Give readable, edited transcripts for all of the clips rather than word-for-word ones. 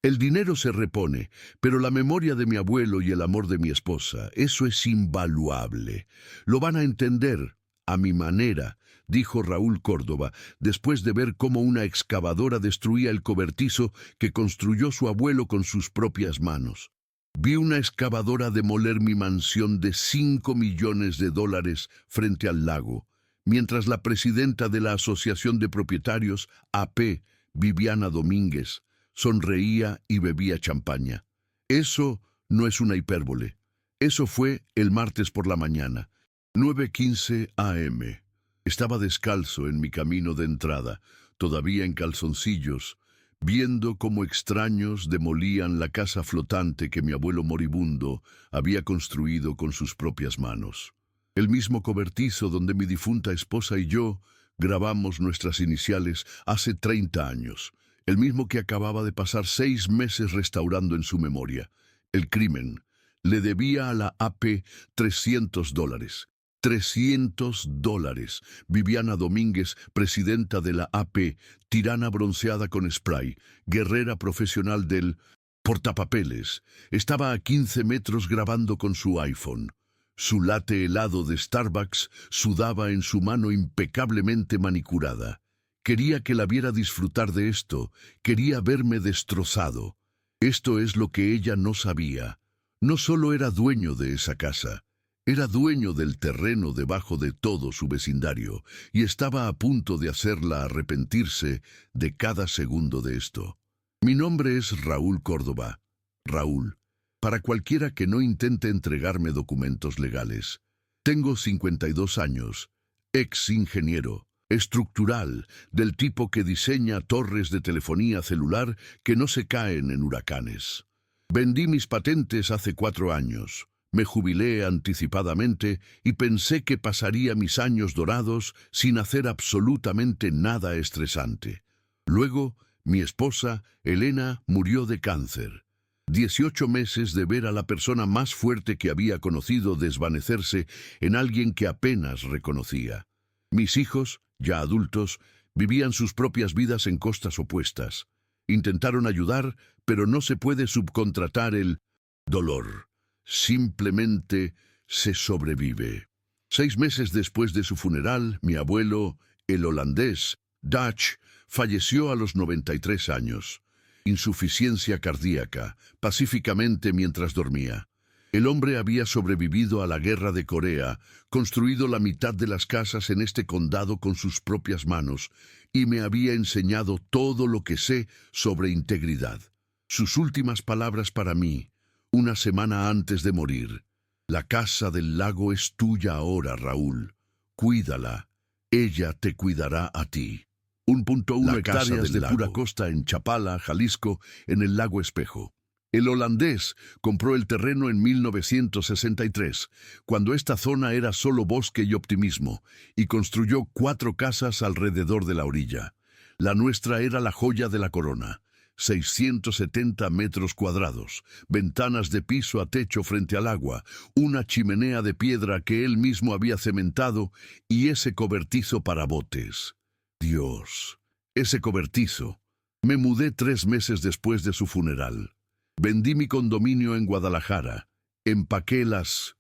El dinero se repone, pero la memoria de mi abuelo y el amor de mi esposa, eso es invaluable. Lo van a entender, a mi manera, dijo Raúl Córdoba, después de ver cómo una excavadora destruía el cobertizo que construyó su abuelo con sus propias manos. Vi una excavadora demoler mi mansión de $5 millones frente al lago, mientras la presidenta de la Asociación de Propietarios, AP, Viviana Domínguez, sonreía y bebía champaña. Eso no es una hipérbole. Eso fue el martes por la mañana, 9:15 a.m. Estaba descalzo en mi camino de entrada, todavía en calzoncillos, viendo cómo extraños demolían la casa flotante que mi abuelo moribundo había construido con sus propias manos. El mismo cobertizo donde mi difunta esposa y yo grabamos nuestras iniciales hace 30 años. El mismo que acababa de pasar 6 meses restaurando en su memoria. El crimen le debía a la AP $300. $300. Viviana Domínguez, presidenta de la AP, tirana bronceada con spray, guerrera profesional del portapapeles, estaba a 15 metros grabando con su iPhone. Su latte helado de Starbucks sudaba en su mano impecablemente manicurada. Quería que la viera disfrutar de esto, quería verme destrozado. Esto es lo que ella no sabía. No solo era dueño de esa casa, era dueño del terreno debajo de todo su vecindario, y estaba a punto de hacerla arrepentirse de cada segundo de esto. Mi nombre es Raúl Córdoba. Raúl, para cualquiera que no intente entregarme documentos legales. Tengo 52 años, ex ingeniero, estructural, del tipo que diseña torres de telefonía celular que no se caen en huracanes. Vendí mis patentes hace 4 años. Me jubilé anticipadamente y pensé que pasaría mis años dorados sin hacer absolutamente nada estresante. Luego, mi esposa, Elena, murió de cáncer. 18 meses de ver a la persona más fuerte que había conocido desvanecerse en alguien que apenas reconocía. Mis hijos, ya adultos, vivían sus propias vidas en costas opuestas. Intentaron ayudar, pero no se puede subcontratar el dolor. Simplemente se sobrevive. 6 meses después de su funeral, mi abuelo, el holandés, Dutch, falleció a los 93 años. Insuficiencia cardíaca, pacíficamente mientras dormía. El hombre había sobrevivido a la guerra de Corea, construido la mitad de las casas en este condado con sus propias manos, y me había enseñado todo lo que sé sobre integridad. Sus últimas palabras para mí, una semana antes de morir: la casa del lago es tuya ahora, Raúl. Cuídala. Ella te cuidará a ti. 1.1 hectáreas de pura costa en Chapala, Jalisco, en el lago Espejo. El holandés compró el terreno en 1963, cuando esta zona era solo bosque y optimismo, y construyó 4 casas alrededor de la orilla. La nuestra era la joya de la corona. 670 metros cuadrados, ventanas de piso a techo frente al agua, una chimenea de piedra que él mismo había cementado y ese cobertizo para botes. Dios, ese cobertizo. Me mudé 3 meses después de su funeral. Vendí mi condominio en Guadalajara. Empaqué las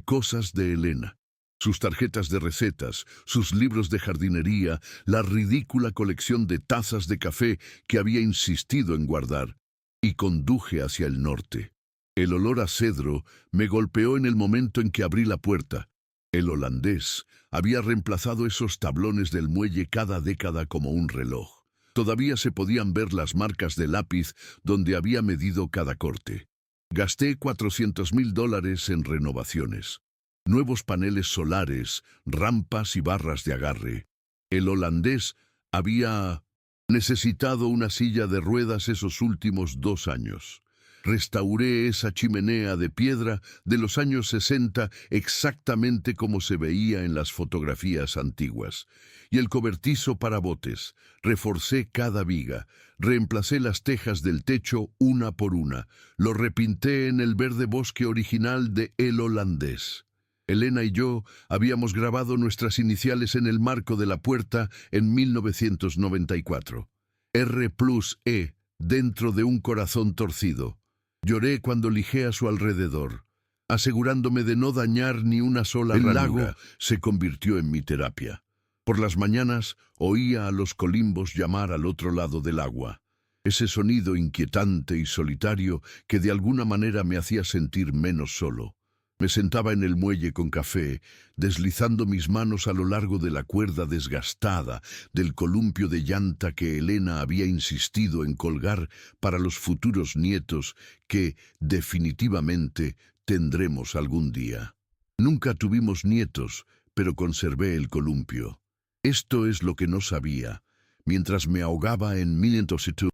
cosas de Elena. Sus tarjetas de recetas, sus libros de jardinería, la ridícula colección de tazas de café que había insistido en guardar, y conduje hacia el norte. El olor a cedro me golpeó en el momento en que abrí la puerta. El holandés había reemplazado esos tablones del muelle cada década como un reloj. Todavía se podían ver las marcas de lápiz donde había medido cada corte. Gasté $400,000 en renovaciones. Nuevos paneles solares, rampas y barras de agarre. El holandés había necesitado una silla de ruedas esos últimos 2 años. Restauré esa chimenea de piedra de los años 60 exactamente como se veía en las fotografías antiguas. Y el cobertizo para botes. Reforcé cada viga. Reemplacé las tejas del techo una por una. Lo repinté en el verde bosque original de El Holandés. Elena y yo habíamos grabado nuestras iniciales en el marco de la puerta en 1994. R+E dentro de un corazón torcido. Lloré cuando lijé a su alrededor, asegurándome de no dañar ni una sola ranura. El lago se convirtió en mi terapia. Por las mañanas oía a los colimbos llamar al otro lado del agua. Ese sonido inquietante y solitario que de alguna manera me hacía sentir menos solo. Me sentaba en el muelle con café, deslizando mis manos a lo largo de la cuerda desgastada del columpio de llanta que Elena había insistido en colgar para los futuros nietos que, definitivamente, tendremos algún día. Nunca tuvimos nietos, pero conservé el columpio. Esto es lo que no sabía, mientras me ahogaba en mi intoxicación.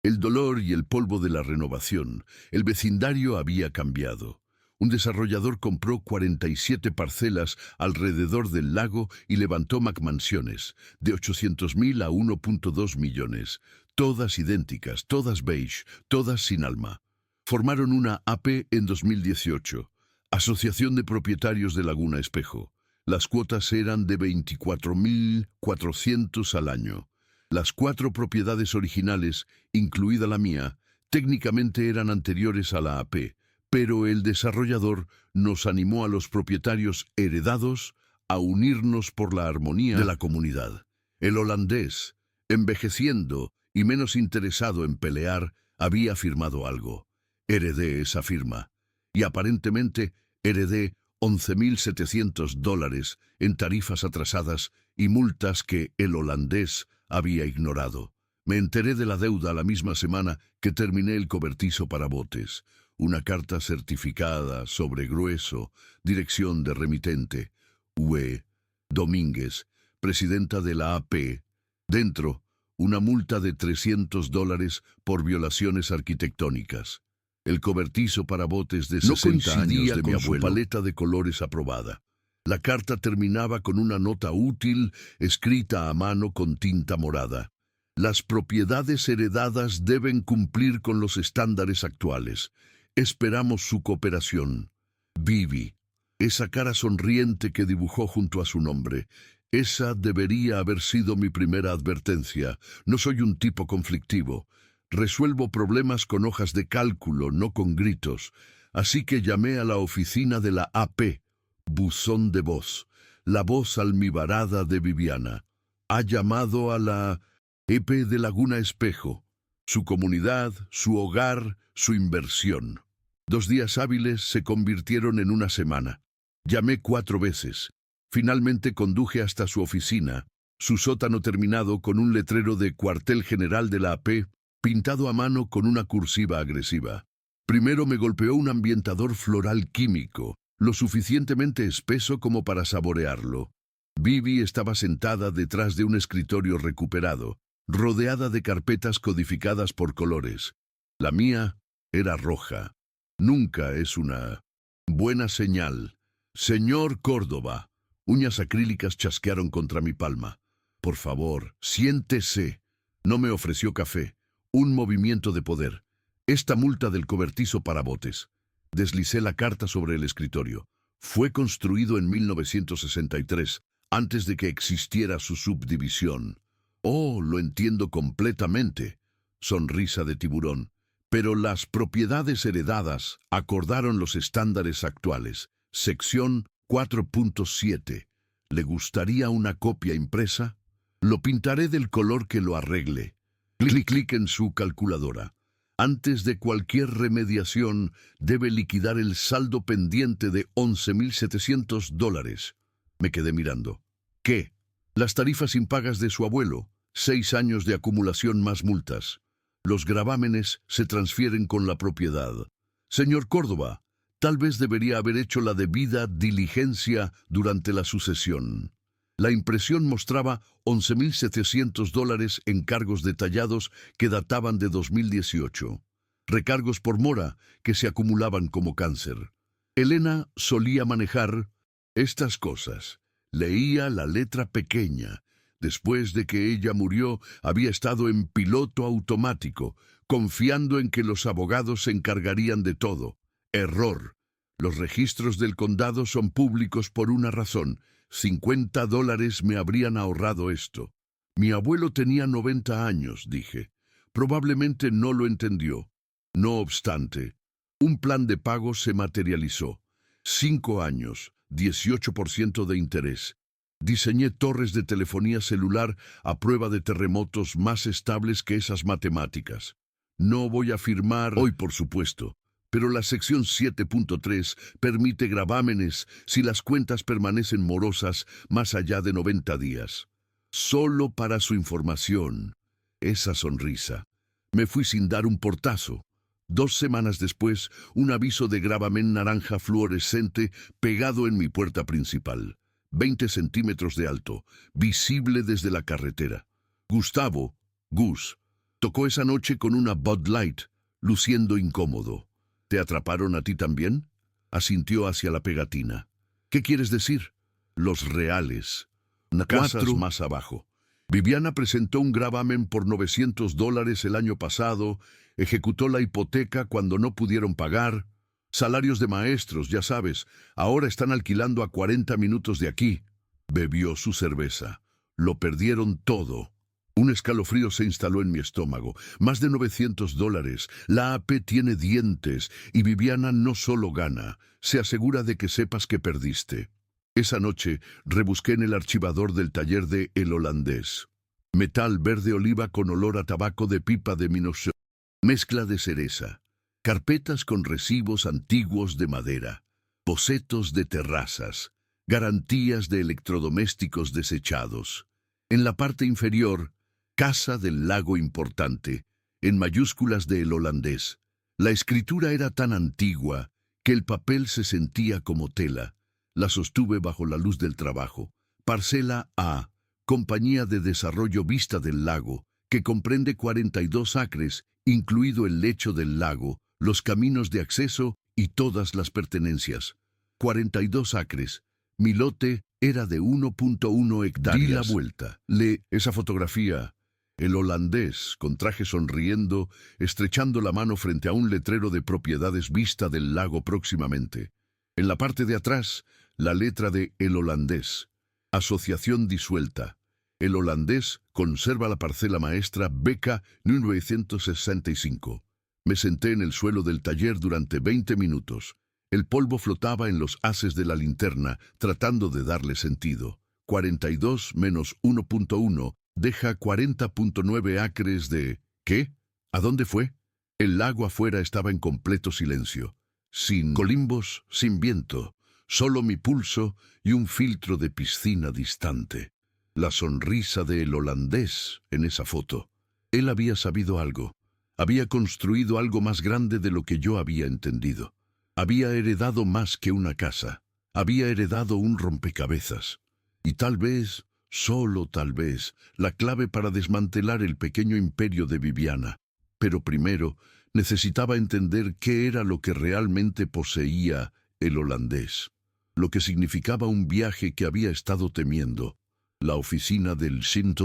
El dolor y el polvo de la renovación, el vecindario había cambiado. Un desarrollador compró 47 parcelas alrededor del lago y levantó McMansiones, de 800.000 a 1.2 millones, todas idénticas, todas beige, todas sin alma. Formaron una AP en 2018, Asociación de Propietarios de Laguna Espejo. Las cuotas eran de 24.400 al año. Las 4 propiedades originales, incluida la mía, técnicamente eran anteriores a la AP, pero el desarrollador nos animó a los propietarios heredados a unirnos por la armonía de la comunidad. El holandés, envejeciendo y menos interesado en pelear, había firmado algo. Heredé esa firma, y aparentemente heredé $11.700 en tarifas atrasadas y multas que el holandés había ignorado. Me enteré de la deuda la misma semana que terminé el cobertizo para botes. Una carta certificada sobre grueso, dirección de remitente, UE Domínguez, presidenta de la AP. Dentro, una multa de $300 por violaciones arquitectónicas. El cobertizo para botes de 60 años de mi abuelo, su paleta de colores aprobada. La carta terminaba con una nota útil escrita a mano con tinta morada. Las propiedades heredadas deben cumplir con los estándares actuales. Esperamos su cooperación. Vivi. Esa cara sonriente que dibujó junto a su nombre. Esa debería haber sido mi primera advertencia. No soy un tipo conflictivo. Resuelvo problemas con hojas de cálculo, no con gritos. Así que llamé a la oficina de la AP. Buzón de voz. La voz almibarada de Viviana. Ha llamado a la EP de Laguna Espejo. Su comunidad, su hogar, su inversión. 2 días hábiles se convirtieron en una semana. Llamé 4 veces. Finalmente conduje hasta su oficina, su sótano terminado con un letrero de cuartel general de la AP, pintado a mano con una cursiva agresiva. Primero me golpeó un ambientador floral químico, lo suficientemente espeso como para saborearlo. Vivi estaba sentada detrás de un escritorio recuperado, rodeada de carpetas codificadas por colores. La mía era roja. Nunca es una buena señal. Señor Córdoba. Uñas acrílicas chasquearon contra mi palma. Por favor, siéntese. No me ofreció café. Un movimiento de poder. Esta multa del cobertizo para botes. Deslicé la carta sobre el escritorio. Fue construido en 1963, antes de que existiera su subdivisión. Oh, lo entiendo completamente. Sonrisa de tiburón. Pero las propiedades heredadas acordaron los estándares actuales. Sección 4.7. ¿Le gustaría una copia impresa? Lo pintaré del color que lo arregle. Clic en su calculadora. Antes de cualquier remediación, debe liquidar el saldo pendiente de $11.700. Me quedé mirando. ¿Qué? Las tarifas impagas de su abuelo. 6 años de acumulación más multas. Los gravámenes se transfieren con la propiedad. Señor Córdoba, tal vez debería haber hecho la debida diligencia durante la sucesión. La impresión mostraba $11.700 en cargos detallados que databan de 2018. Recargos por mora que se acumulaban como cáncer. Elena solía manejar estas cosas. Leía la letra pequeña. Después de que ella murió, había estado en piloto automático, confiando en que los abogados se encargarían de todo. Error. Los registros del condado son públicos por una razón. $50 me habrían ahorrado esto. Mi abuelo tenía 90 años, dije. Probablemente no lo entendió. No obstante, un plan de pago se materializó. 5 años, 18% de interés. Diseñé torres de telefonía celular a prueba de terremotos más estables que esas matemáticas. No voy a firmar hoy, por supuesto, pero la sección 7.3 permite gravámenes si las cuentas permanecen morosas más allá de 90 días. Solo para su información, esa sonrisa. Me fui sin dar un portazo. 2 semanas después, un aviso de gravamen naranja fluorescente pegado en mi puerta principal. 20 centímetros de alto, visible desde la carretera. Gustavo, Gus, tocó esa noche con una Bud Light, luciendo incómodo. ¿Te atraparon a ti también? Asintió hacia la pegatina. ¿Qué quieres decir? Los reales. Casas más abajo. Viviana presentó un gravamen por $900 el año pasado, ejecutó la hipoteca cuando no pudieron pagar. Salarios de maestros, ya sabes, ahora están alquilando a 40 minutos de aquí. Bebió su cerveza. Lo perdieron todo. Un escalofrío se instaló en mi estómago. Más de $900. La AP tiene dientes y Viviana no solo gana, se asegura de que sepas que perdiste. Esa noche rebusqué en el archivador del taller de El Holandés. Metal verde oliva con olor a tabaco de pipa de Minoso. Mezcla de cereza. Carpetas con recibos antiguos de madera. Bocetos de terrazas. Garantías de electrodomésticos desechados. En la parte inferior, Casa del Lago Importante, en mayúsculas de El Holandés. La escritura era tan antigua que el papel se sentía como tela. La sostuve bajo la luz del trabajo. Parcela A, Compañía de Desarrollo Vista del Lago, que comprende 42 acres, incluido el lecho del lago, los caminos de acceso y todas las pertenencias. 42 acres. Mi lote era de 1.1 hectáreas. Di la vuelta. Esa fotografía. El holandés, con traje sonriendo, estrechando la mano frente a un letrero de propiedades vista del lago próximamente. En la parte de atrás, la letra de El Holandés. Asociación disuelta. El Holandés conserva la parcela maestra Beca 1965. Me senté en el suelo del taller durante 20 minutos. El polvo flotaba en los haces de la linterna, tratando de darle sentido. 42 menos 1.1 deja 40.9 acres de... ¿Qué? ¿A dónde fue? El lago afuera estaba en completo silencio. Sin colimbos, sin viento. Solo mi pulso y un filtro de piscina distante. La sonrisa del holandés en esa foto. Él había sabido algo. Había construido algo más grande de lo que yo había entendido. Había heredado más que una casa. Había heredado un rompecabezas. Y tal vez, solo tal vez, la clave para desmantelar el pequeño imperio de Viviana. Pero primero, necesitaba entender qué era lo que realmente poseía el holandés. Lo que significaba un viaje que había estado temiendo. La oficina del 100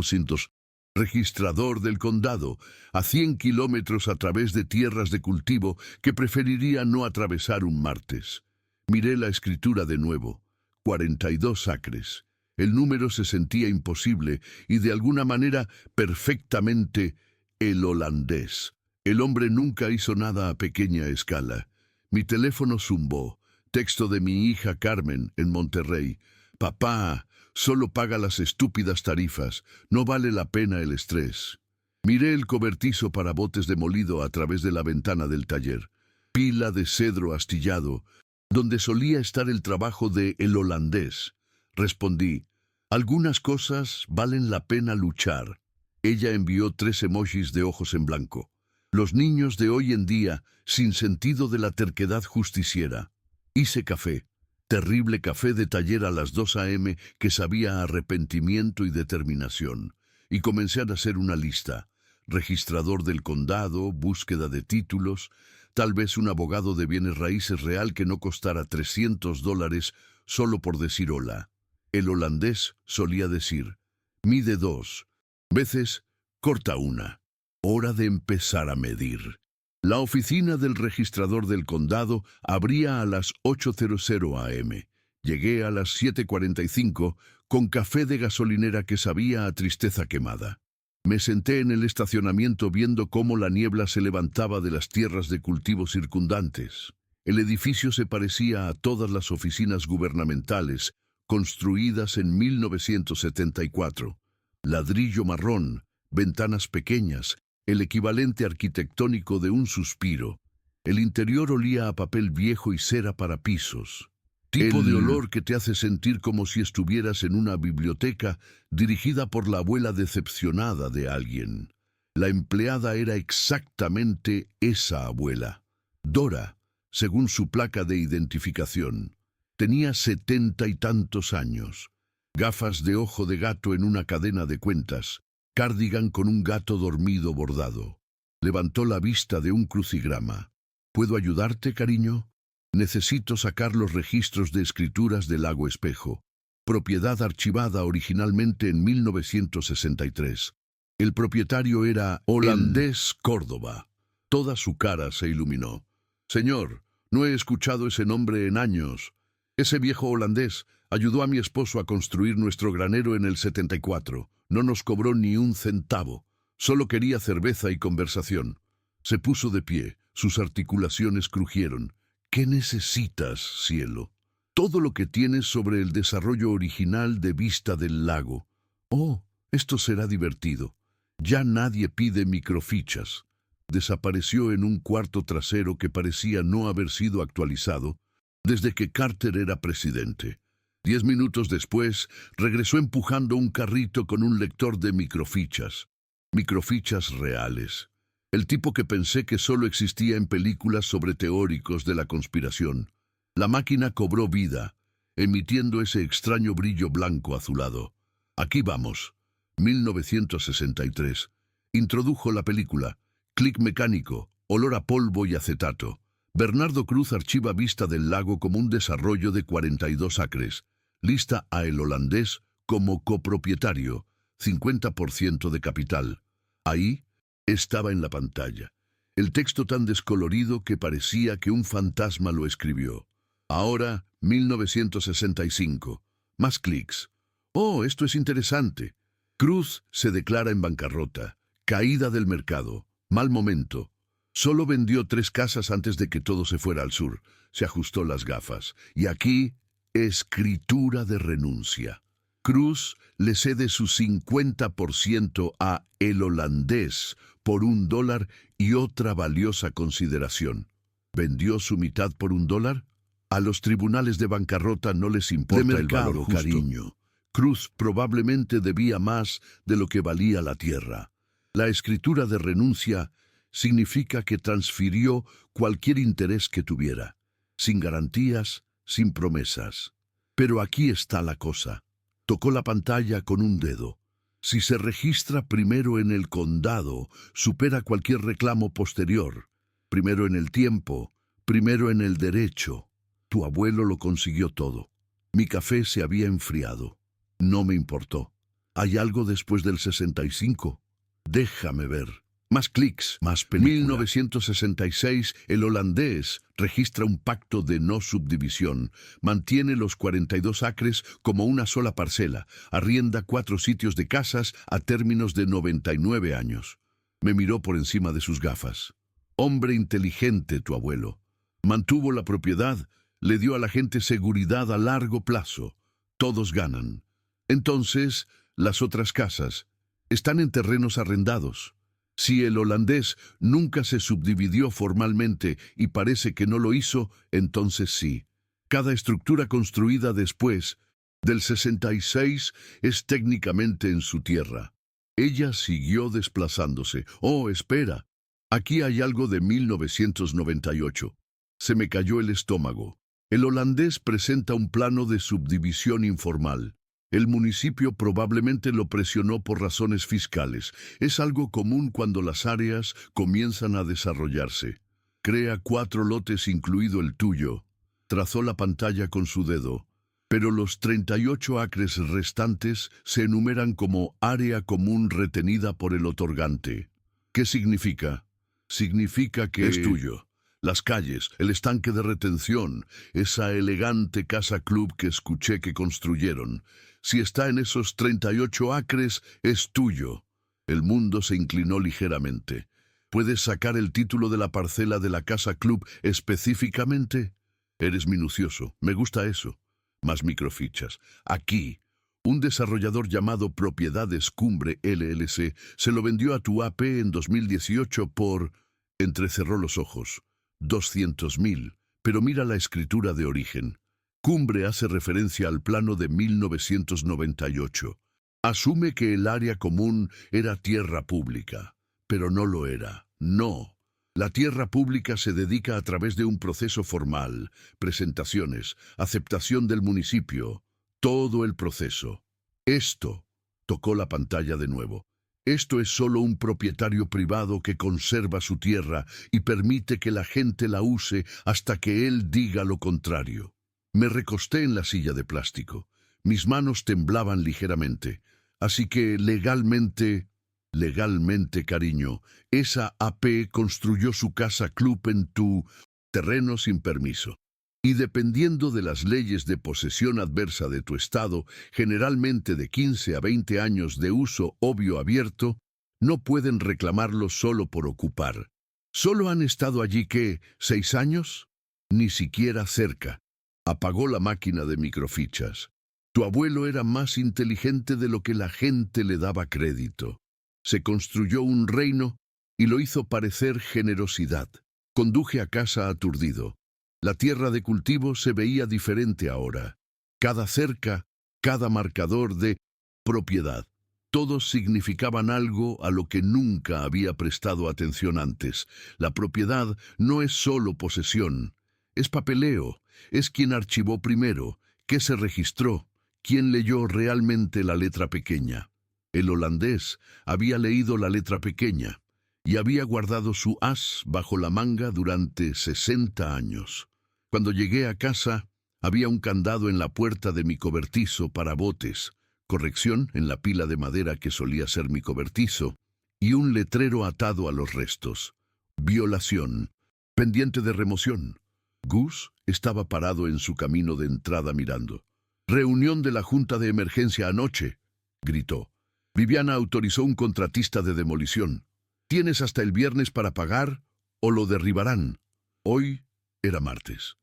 registrador del condado, a 100 kilómetros a través de tierras de cultivo que preferiría no atravesar un martes. Miré la escritura de nuevo. 42 acres. El número se sentía imposible y de alguna manera perfectamente el holandés. El hombre nunca hizo nada a pequeña escala. Mi teléfono zumbó. Texto de mi hija Carmen en Monterrey. Papá, solo paga las estúpidas tarifas. No vale la pena el estrés. Miré el cobertizo para botes de molido a través de la ventana del taller. Pila de cedro astillado, donde solía estar el trabajo de el holandés. Respondí, algunas cosas valen la pena luchar. Ella envió 3 emojis de ojos en blanco. Los niños de hoy en día, sin sentido de la terquedad justiciera. Hice café. Terrible café de taller a las 2 a.m. que sabía a arrepentimiento y determinación. Y comencé a hacer una lista. Registrador del condado, búsqueda de títulos, tal vez un abogado de bienes raíces real que no costara $300 solo por decir hola. El holandés solía decir, mide 2 veces, corta 1. Hora de empezar a medir. La oficina del registrador del condado abría a las 8:00 a.m. Llegué a las 7:45 con café de gasolinera que sabía a tristeza quemada. Me senté en el estacionamiento viendo cómo la niebla se levantaba de las tierras de cultivo circundantes. El edificio se parecía a todas las oficinas gubernamentales construidas en 1974. Ladrillo marrón, ventanas pequeñas, el equivalente arquitectónico de un suspiro. El interior olía a papel viejo y cera para pisos. Tipo de olor que te hace sentir como si estuvieras en una biblioteca dirigida por la abuela decepcionada de alguien. La empleada era exactamente esa abuela. Dora, según su placa de identificación. Tenía 70 y tantos años. Gafas de ojo de gato en una cadena de cuentas. Cardigan con un gato dormido bordado. Levantó la vista de un crucigrama. ¿Puedo ayudarte, cariño? Necesito sacar los registros de escrituras del Lago Espejo. Propiedad archivada originalmente en 1963. El propietario era Holandés Córdoba. Toda su cara se iluminó. Señor, no he escuchado ese nombre en años. Ese viejo holandés ayudó a mi esposo a construir nuestro granero en el 74. No nos cobró ni un centavo. Solo quería cerveza y conversación. Se puso de pie. Sus articulaciones crujieron. ¿Qué necesitas, cielo? Todo lo que tienes sobre el desarrollo original de Vista del Lago. Oh, esto será divertido. Ya nadie pide microfichas. Desapareció en un cuarto trasero que parecía no haber sido actualizado desde que Carter era presidente. 10 minutos después, regresó empujando un carrito con un lector de microfichas. Microfichas reales. El tipo que pensé que solo existía en películas sobre teóricos de la conspiración. La máquina cobró vida, emitiendo ese extraño brillo blanco azulado. Aquí vamos. 1963. Introdujo la película. Clic mecánico, olor a polvo y acetato. Bernardo Cruz archiva Vista del Lago como un desarrollo de 42 acres. Lista a El Holandés como copropietario, 50% de capital. Ahí estaba en la pantalla. El texto tan descolorido que parecía que un fantasma lo escribió. Ahora, 1965. Más clics. Oh, esto es interesante. Cruz se declara en bancarrota. Caída del mercado. Mal momento. Solo vendió 3 casas antes de que todo se fuera al sur. Se ajustó las gafas. Y aquí, escritura de renuncia. Cruz le cede su 50% a El Holandés por $1 y otra valiosa consideración. ¿Vendió su mitad por $1? A los tribunales de bancarrota no les importa el valor justo. Cariño. Cruz probablemente debía más de lo que valía la tierra. La escritura de renuncia significa que transfirió cualquier interés que tuviera, sin garantías, sin promesas. Pero aquí está la cosa. Tocó la pantalla con un dedo. Si se registra primero en el condado, supera cualquier reclamo posterior. Primero en el tiempo, primero en el derecho. Tu abuelo lo consiguió todo. Mi café se había enfriado. No me importó. ¿Hay algo después del 65? Déjame ver. Más clics, más película. 1966, El Holandés registra un pacto de no subdivisión. Mantiene los 42 acres como una sola parcela. Arrienda 4 sitios de casas a términos de 99 años. Me miró por encima de sus gafas. Hombre inteligente, tu abuelo. Mantuvo la propiedad, le dio a la gente seguridad a largo plazo. Todos ganan. Entonces, las otras casas están en terrenos arrendados. Si El Holandés nunca se subdividió formalmente y parece que no lo hizo, entonces sí. Cada estructura construida después del 66 es técnicamente en su tierra. Ella siguió desplazándose. Oh, espera. Aquí hay algo de 1998. Se me cayó el estómago. El Holandés presenta un plano de subdivisión informal. El municipio probablemente lo presionó por razones fiscales. Es algo común cuando las áreas comienzan a desarrollarse. Crea 4 lotes incluido el tuyo. Trazó la pantalla con su dedo. Pero los 38 acres restantes se enumeran como área común retenida por el otorgante. ¿Qué significa? Significa que es tuyo. Las calles, el estanque de retención, esa elegante casa club que escuché que construyeron. Si está en esos 38 acres, es tuyo. El mundo se inclinó ligeramente. ¿Puedes sacar el título de la parcela de la Casa Club específicamente? Eres minucioso. Me gusta eso. Más microfichas. Aquí, un desarrollador llamado Propiedades Cumbre LLC se lo vendió a tu AP en 2018 por... Entrecerró los ojos. 200.000. Pero mira la escritura de origen. Cumbre hace referencia al plano de 1998. Asume que el área común era tierra pública, pero no lo era. No. La tierra pública se dedica a través de un proceso formal, presentaciones, aceptación del municipio, todo el proceso. Esto, tocó la pantalla de nuevo. Esto es solo un propietario privado que conserva su tierra y permite que la gente la use hasta que él diga lo contrario. Me recosté en la silla de plástico. Mis manos temblaban ligeramente. Así que legalmente, cariño, esa AP construyó su casa club en tu terreno sin permiso. Y dependiendo de las leyes de posesión adversa de tu estado, generalmente de 15 a 20 años de uso obvio abierto, no pueden reclamarlo solo por ocupar. ¿Solo han estado allí qué, 6 años? Ni siquiera cerca. Apagó la máquina de microfichas. Tu abuelo era más inteligente de lo que la gente le daba crédito. Se construyó un reino y lo hizo parecer generosidad. Conduje a casa aturdido. La tierra de cultivo se veía diferente ahora. Cada cerca, cada marcador de propiedad. Todos significaban algo a lo que nunca había prestado atención antes. La propiedad no es solo posesión, es papeleo, es quien archivó primero, qué se registró, quién leyó realmente la letra pequeña. El holandés había leído la letra pequeña y había guardado su as bajo la manga durante 60 años. Cuando llegué a casa, había un candado en la puerta de mi cobertizo para botes, corrección en la pila de madera que solía ser mi cobertizo, y un letrero atado a los restos. Violación. Pendiente de remoción. Gus estaba parado en su camino de entrada mirando. «Reunión de la Junta de Emergencia anoche», gritó. «Viviana autorizó un contratista de demolición. Tienes hasta el viernes para pagar o lo derribarán». Hoy era martes.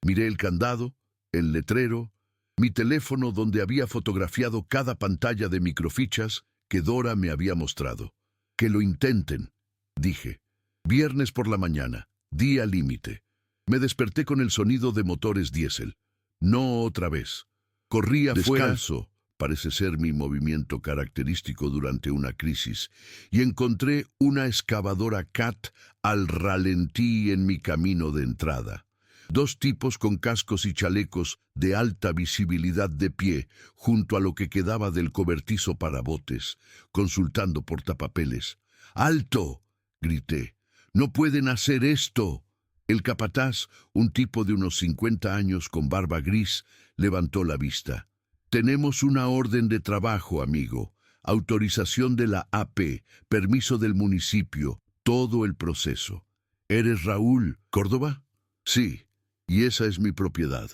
Miré el candado, el letrero, mi teléfono donde había fotografiado cada pantalla de microfichas que Dora me había mostrado. «Que lo intenten», dije. Viernes por la mañana, día límite. Me desperté con el sonido de motores diésel. No otra vez. Corrí afuera, descalzo, parece ser mi movimiento característico durante una crisis, y encontré una excavadora CAT al ralentí en mi camino de entrada. 2 tipos con cascos y chalecos de alta visibilidad de pie, junto a lo que quedaba del cobertizo para botes, consultando portapapeles. «¡Alto!», grité. «¡No pueden hacer esto!». El capataz, un tipo de unos 50 años con barba gris, levantó la vista. «Tenemos una orden de trabajo, amigo. Autorización de la AP, permiso del municipio, todo el proceso». «¿Eres Raúl Córdoba?» «Sí, y esa es mi propiedad.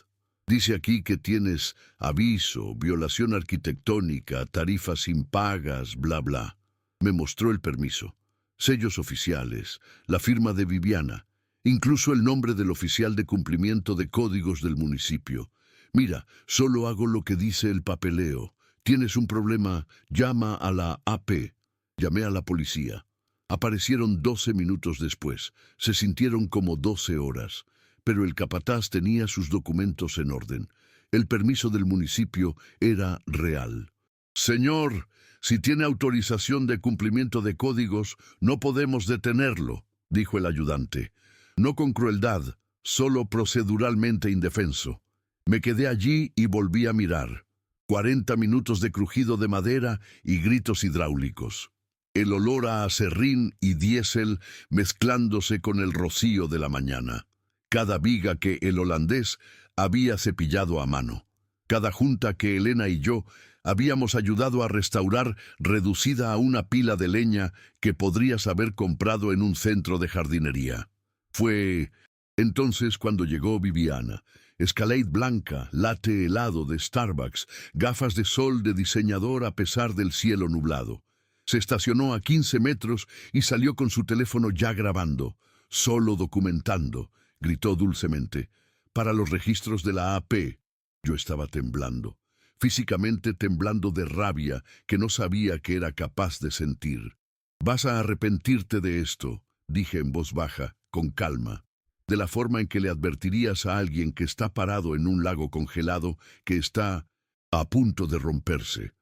Dice aquí que tienes aviso, violación arquitectónica, tarifas impagas, bla bla». Me mostró el permiso. Sellos oficiales, la firma de Viviana, incluso el nombre del oficial de cumplimiento de códigos del municipio. «Mira, solo hago lo que dice el papeleo. ¿Tienes un problema? Llama a la AP». Llamé a la policía. Aparecieron 12 minutos después. Se sintieron como 12 horas. Pero el capataz tenía sus documentos en orden. El permiso del municipio era real. «Señor, si tiene autorización de cumplimiento de códigos, no podemos detenerlo», dijo el ayudante. «No con crueldad, solo proceduralmente indefenso». Me quedé allí y volví a mirar. 40 minutos de crujido de madera y gritos hidráulicos. El olor a aserrín y diésel mezclándose con el rocío de la mañana. Cada viga que el holandés había cepillado a mano. Cada junta que Elena y yo habíamos ayudado a restaurar reducida a una pila de leña que podrías haber comprado en un centro de jardinería. Fue entonces cuando llegó Viviana. Escalade blanca, latte helado de Starbucks, gafas de sol de diseñador a pesar del cielo nublado. Se estacionó a 15 metros y salió con su teléfono ya grabando, solo documentando, gritó dulcemente. Para los registros de la AP. Yo estaba temblando, físicamente temblando de rabia que no sabía que era capaz de sentir. Vas a arrepentirte de esto, dije en voz baja, con calma, de la forma en que le advertirías a alguien que está parado en un lago congelado, que está a punto de romperse.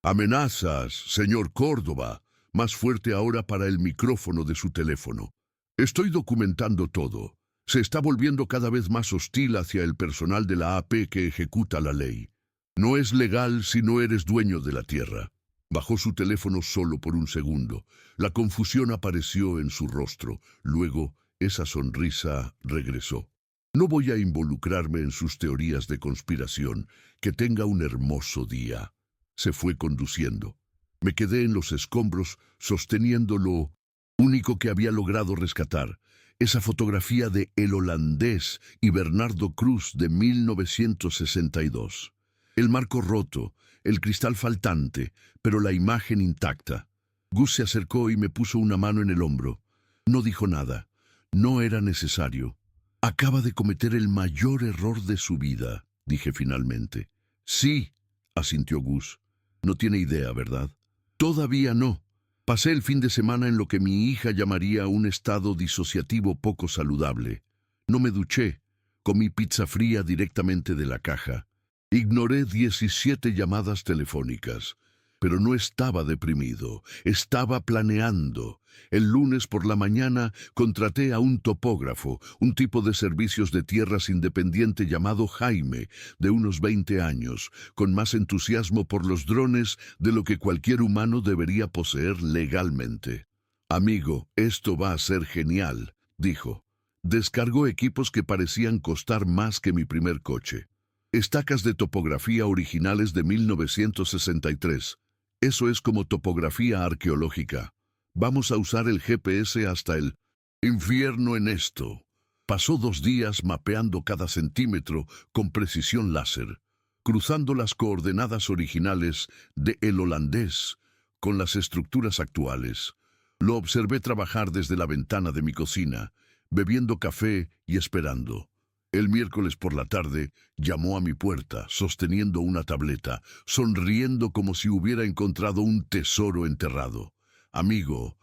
Amenazas, señor Córdoba, más fuerte ahora para el micrófono de su teléfono. Estoy documentando todo. Se está volviendo cada vez más hostil hacia el personal de la AP que ejecuta la ley. No es legal si no eres dueño de la tierra. Bajó su teléfono solo por un segundo. La confusión apareció en su rostro. Luego, esa sonrisa regresó. No voy a involucrarme en sus teorías de conspiración. Que tenga un hermoso día. Se fue conduciendo. Me quedé en los escombros sosteniendo lo único que había logrado rescatar. Esa fotografía de El Holandés y Bernardo Cruz de 1962. El marco roto, el cristal faltante, pero la imagen intacta. Gus se acercó y me puso una mano en el hombro. No dijo nada. No era necesario. Acaba de cometer el mayor error de su vida, dije finalmente. Sí, asintió Gus. No tiene idea, ¿verdad? Todavía no. Pasé el fin de semana en lo que mi hija llamaría un estado disociativo poco saludable. No me duché. Comí pizza fría directamente de la caja. Ignoré 17 llamadas telefónicas. Pero no estaba deprimido. Estaba planeando. El lunes por la mañana contraté a un topógrafo, un tipo de servicios de tierras independiente llamado Jaime, de unos 20 años, con más entusiasmo por los drones de lo que cualquier humano debería poseer legalmente. Amigo, esto va a ser genial, dijo. Descargó equipos que parecían costar más que mi primer coche. Estacas de topografía originales de 1963. Eso es como topografía arqueológica. Vamos a usar el GPS hasta el infierno en esto. Pasó 2 días mapeando cada centímetro con precisión láser, cruzando las coordenadas originales de El Holandés con las estructuras actuales. Lo observé trabajar desde la ventana de mi cocina, bebiendo café y esperando. El miércoles por la tarde llamó a mi puerta, sosteniendo una tableta, sonriendo como si hubiera encontrado un tesoro enterrado. Amigo,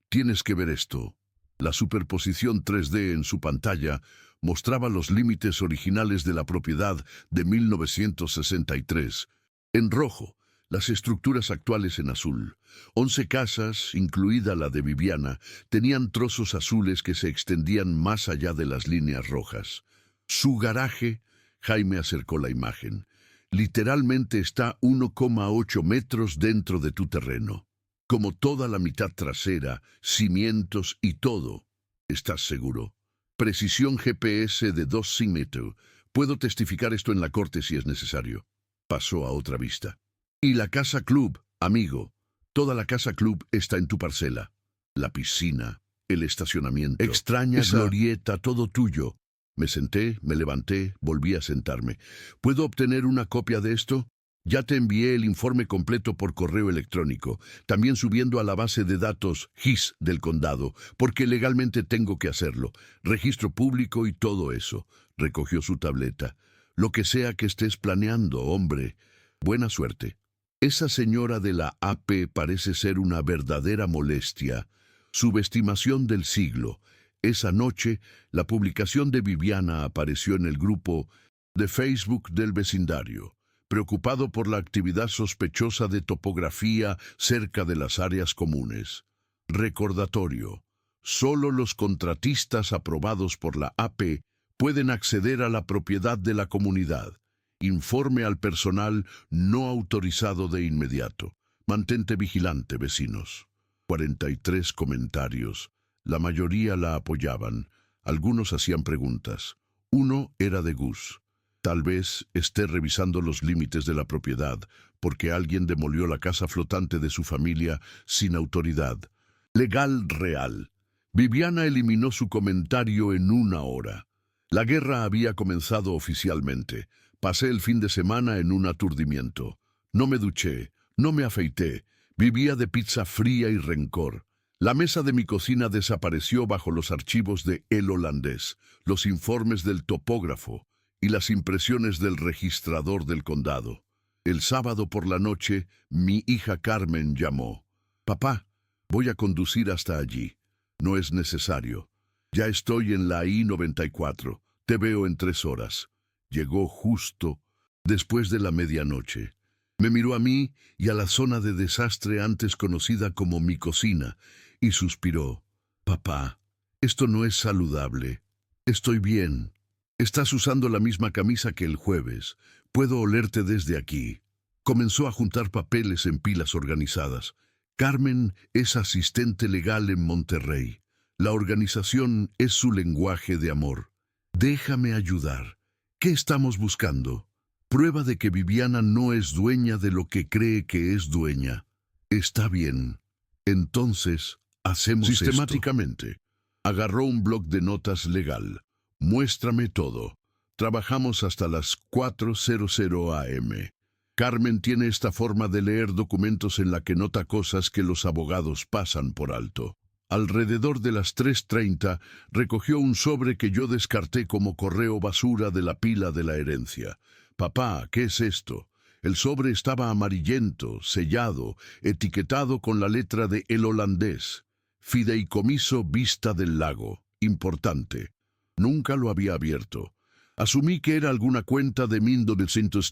tienes que ver esto. La superposición 3D en su pantalla mostraba los límites originales de la propiedad de 1963. En rojo, las estructuras actuales en azul. 11 casas, incluida la de Viviana, tenían trozos azules que se extendían más allá de las líneas rojas. Su garaje, Jaime acercó la imagen, literalmente está 1,8 metros dentro de tu terreno. Como toda la mitad trasera, cimientos y todo. ¿Estás seguro? Precisión GPS de 2 cm. Puedo testificar esto en la corte si es necesario. Pasó a otra vista. Y la casa club, amigo. Toda la casa club está en tu parcela. La piscina, el estacionamiento. Extraña glorieta, todo tuyo. Me senté, me levanté, volví a sentarme. ¿Puedo obtener una copia de esto? Ya te envié el informe completo por correo electrónico, también subiendo a la base de datos GIS del condado, porque legalmente tengo que hacerlo. Registro público y todo eso. Recogió su tableta. Lo que sea que estés planeando, hombre. Buena suerte. Esa señora de la AP parece ser una verdadera molestia. Subestimación del siglo. Esa noche, la publicación de Viviana apareció en el grupo de Facebook del vecindario. Preocupado por la actividad sospechosa de topografía cerca de las áreas comunes. Recordatorio. Solo los contratistas aprobados por la AP pueden acceder a la propiedad de la comunidad. Informe al personal no autorizado de inmediato. Mantente vigilante, vecinos. 43 comentarios. La mayoría la apoyaban. Algunos hacían preguntas. Uno era de Gus. Tal vez esté revisando los límites de la propiedad, porque alguien demolió la casa flotante de su familia sin autoridad. Legal real. Viviana eliminó su comentario en 1 hora. La guerra había comenzado oficialmente. Pasé el fin de semana en un aturdimiento. No me duché, no me afeité. Vivía de pizza fría y rencor. La mesa de mi cocina desapareció bajo los archivos de El Holandés, los informes del topógrafo y las impresiones del registrador del condado. El sábado por la noche, mi hija Carmen llamó. «Papá, voy a conducir hasta allí. No es necesario. Ya estoy en la I-94. Te veo en 3 horas». Llegó justo después de la medianoche. Me miró a mí y a la zona de desastre antes conocida como mi cocina y suspiró. «Papá, esto no es saludable. Estoy bien. Estás usando la misma camisa que el jueves. Puedo olerte desde aquí». Comenzó a juntar papeles en pilas organizadas. Carmen es asistente legal en Monterrey. La organización es su lenguaje de amor. «Déjame ayudar. ¿Qué estamos buscando?» Prueba de que Viviana no es dueña de lo que cree que es dueña. Está bien. Entonces, hacemos sistemáticamente. Agarró un bloc de notas legal. Muéstrame todo. Trabajamos hasta las 4:00 a.m. Carmen tiene esta forma de leer documentos en la que nota cosas que los abogados pasan por alto. Alrededor de las 3:30 recogió un sobre que yo descarté como correo basura de la pila de la herencia. «Papá, ¿qué es esto?» El sobre estaba amarillento, sellado, etiquetado con la letra de El Holandés. Fideicomiso Vista del Lago. Importante. Nunca lo había abierto. Asumí que era alguna cuenta de 1900.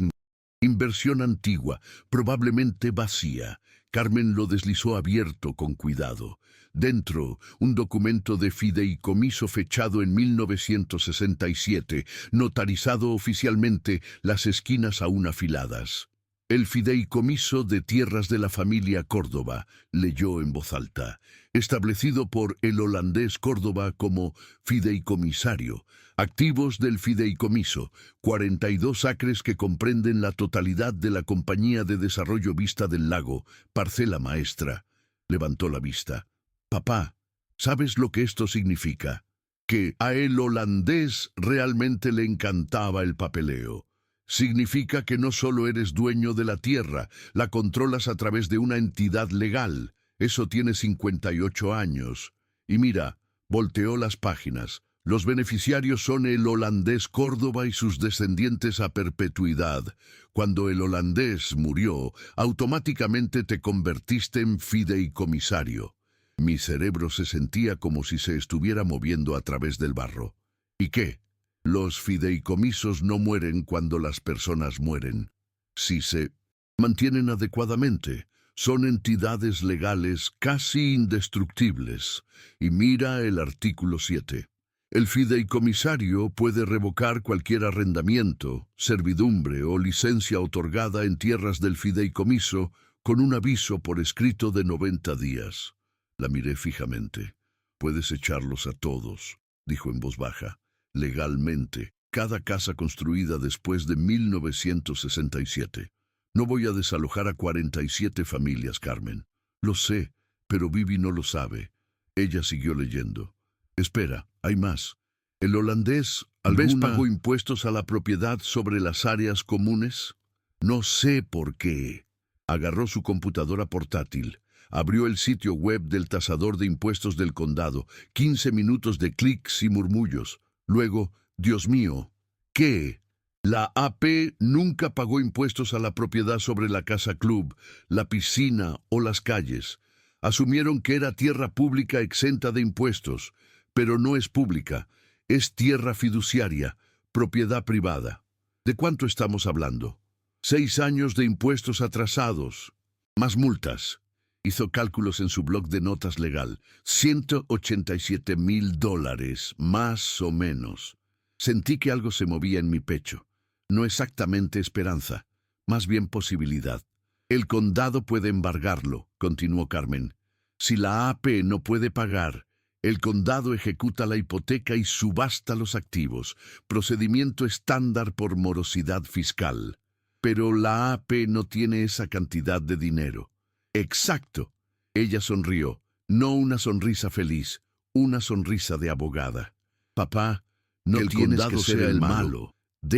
Inversión antigua, probablemente vacía. Carmen lo deslizó abierto con cuidado. Dentro, un documento de fideicomiso fechado en 1967, notarizado oficialmente, las esquinas aún afiladas. «El fideicomiso de tierras de la familia Córdoba», leyó en voz alta, establecido por El Holandés Córdoba como fideicomisario. Activos del fideicomiso, 42 acres que comprenden la totalidad de la Compañía de Desarrollo Vista del Lago, parcela maestra. Levantó la vista. «Papá, ¿sabes lo que esto significa?» Que a El Holandés realmente le encantaba el papeleo. Significa que no solo eres dueño de la tierra, la controlas a través de una entidad legal. Eso tiene 58 años. Y mira, volteó las páginas. Los beneficiarios son El Holandés Córdoba y sus descendientes a perpetuidad. Cuando El Holandés murió, automáticamente te convertiste en fideicomisario. Mi cerebro se sentía como si se estuviera moviendo a través del barro. ¿Y qué? Los fideicomisos no mueren cuando las personas mueren. Si se mantienen adecuadamente, son entidades legales casi indestructibles. Y mira el artículo 7. El fideicomisario puede revocar cualquier arrendamiento, servidumbre o licencia otorgada en tierras del fideicomiso con un aviso por escrito de 90 días. La miré fijamente. «Puedes echarlos a todos», dijo en voz baja. «Legalmente, cada casa construida después de 1967. No voy a desalojar a 47 familias, Carmen. Lo sé, pero Vivi no lo sabe». Ella siguió leyendo. «Espera, hay más. El holandés ¿alguna vez pagó impuestos a la propiedad sobre las áreas comunes?» «No sé por qué». Agarró su computadora portátil. Abrió el sitio web del tasador de impuestos del condado. 15 minutos de clics y murmullos. Luego, «Dios mío, ¿qué? La AP nunca pagó impuestos a la propiedad sobre la casa club, la piscina o las calles. Asumieron que era tierra pública exenta de impuestos, pero no es pública, es tierra fiduciaria, propiedad privada. ¿De cuánto estamos hablando? 6 años de impuestos atrasados, más multas». Hizo cálculos en su bloc de notas legal. $187,000, más o menos. Sentí que algo se movía en mi pecho. No exactamente esperanza, más bien posibilidad. «El condado puede embargarlo», continuó Carmen. «Si la AP no puede pagar, el condado ejecuta la hipoteca y subasta los activos. Procedimiento estándar por morosidad fiscal. Pero la AP no tiene esa cantidad de dinero». «Exacto». Ella sonrió, no una sonrisa feliz, una sonrisa de abogada. «Papá, no tienes que ser el malo.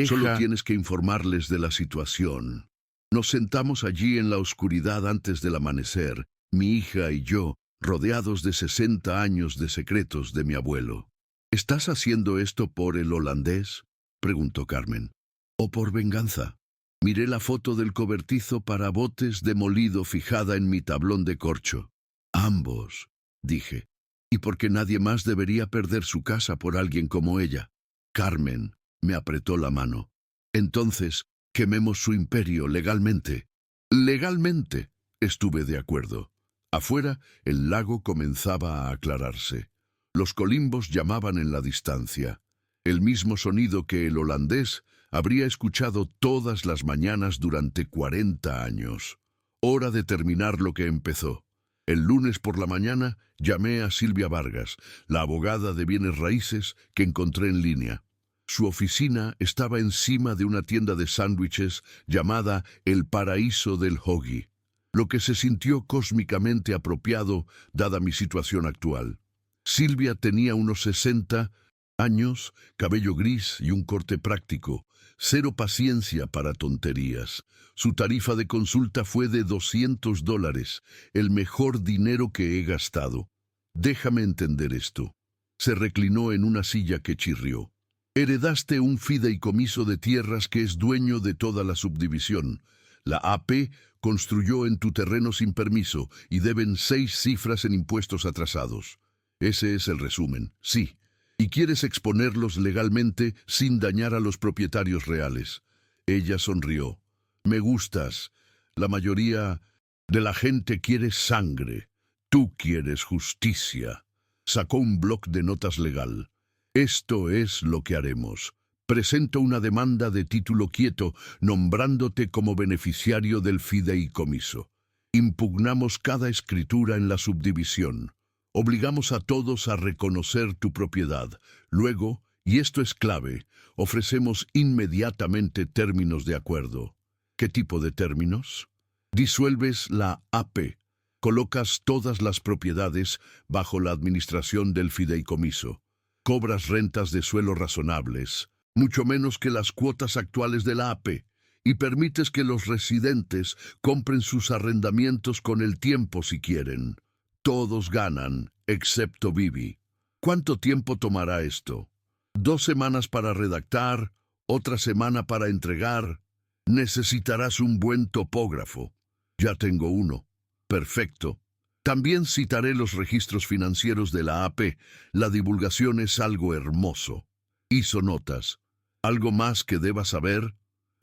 Solo tienes que informarles de la situación». Nos sentamos allí en la oscuridad antes del amanecer, mi hija y yo, rodeados de 60 años de secretos de mi abuelo. ¿Estás haciendo esto por el holandés?, preguntó Carmen. ¿O por venganza? Miré la foto del cobertizo para botes demolido fijada en mi tablón de corcho. Ambos, dije. Y porque nadie más debería perder su casa por alguien como ella. Carmen me apretó la mano. Entonces, quememos su imperio legalmente. Legalmente, estuve de acuerdo. Afuera, el lago comenzaba a aclararse. Los colimbos llamaban en la distancia. El mismo sonido que el holandés habría escuchado todas las mañanas durante 40 años. Hora de terminar lo que empezó. El lunes por la mañana llamé a Silvia Vargas, la abogada de bienes raíces que encontré en línea. Su oficina estaba encima de una tienda de sándwiches llamada El Paraíso del Hoagie, lo que se sintió cósmicamente apropiado dada mi situación actual. Silvia tenía unos 60 años, cabello gris y un corte práctico, cero paciencia para tonterías. Su tarifa de consulta fue de $200, el mejor dinero que he gastado. Déjame entender esto. Se reclinó en una silla que chirrió. Heredaste un fideicomiso de tierras que es dueño de toda la subdivisión. La AP construyó en tu terreno sin permiso y deben 6 cifras en impuestos atrasados. Ese es el resumen, sí. Y quieres exponerlos legalmente sin dañar a los propietarios reales. Ella sonrió. Me gustas. La mayoría de la gente quiere sangre. Tú quieres justicia. Sacó un bloc de notas legal. Esto es lo que haremos. Presento una demanda de título quieto, nombrándote como beneficiario del fideicomiso. Impugnamos cada escritura en la subdivisión. Obligamos a todos a reconocer tu propiedad. Luego, y esto es clave, ofrecemos inmediatamente términos de acuerdo. ¿Qué tipo de términos? Disuelves la AP. Colocas todas las propiedades bajo la administración del fideicomiso. Cobras rentas de suelo razonables, mucho menos que las cuotas actuales de la AP, y permites que los residentes compren sus arrendamientos con el tiempo si quieren. Todos ganan, excepto Vivi. ¿Cuánto tiempo tomará esto? 2 semanas para redactar, otra semana para entregar. Necesitarás un buen topógrafo. Ya tengo uno. Perfecto. También citaré los registros financieros de la AP. La divulgación es algo hermoso. Hizo notas. ¿Algo más que debas saber?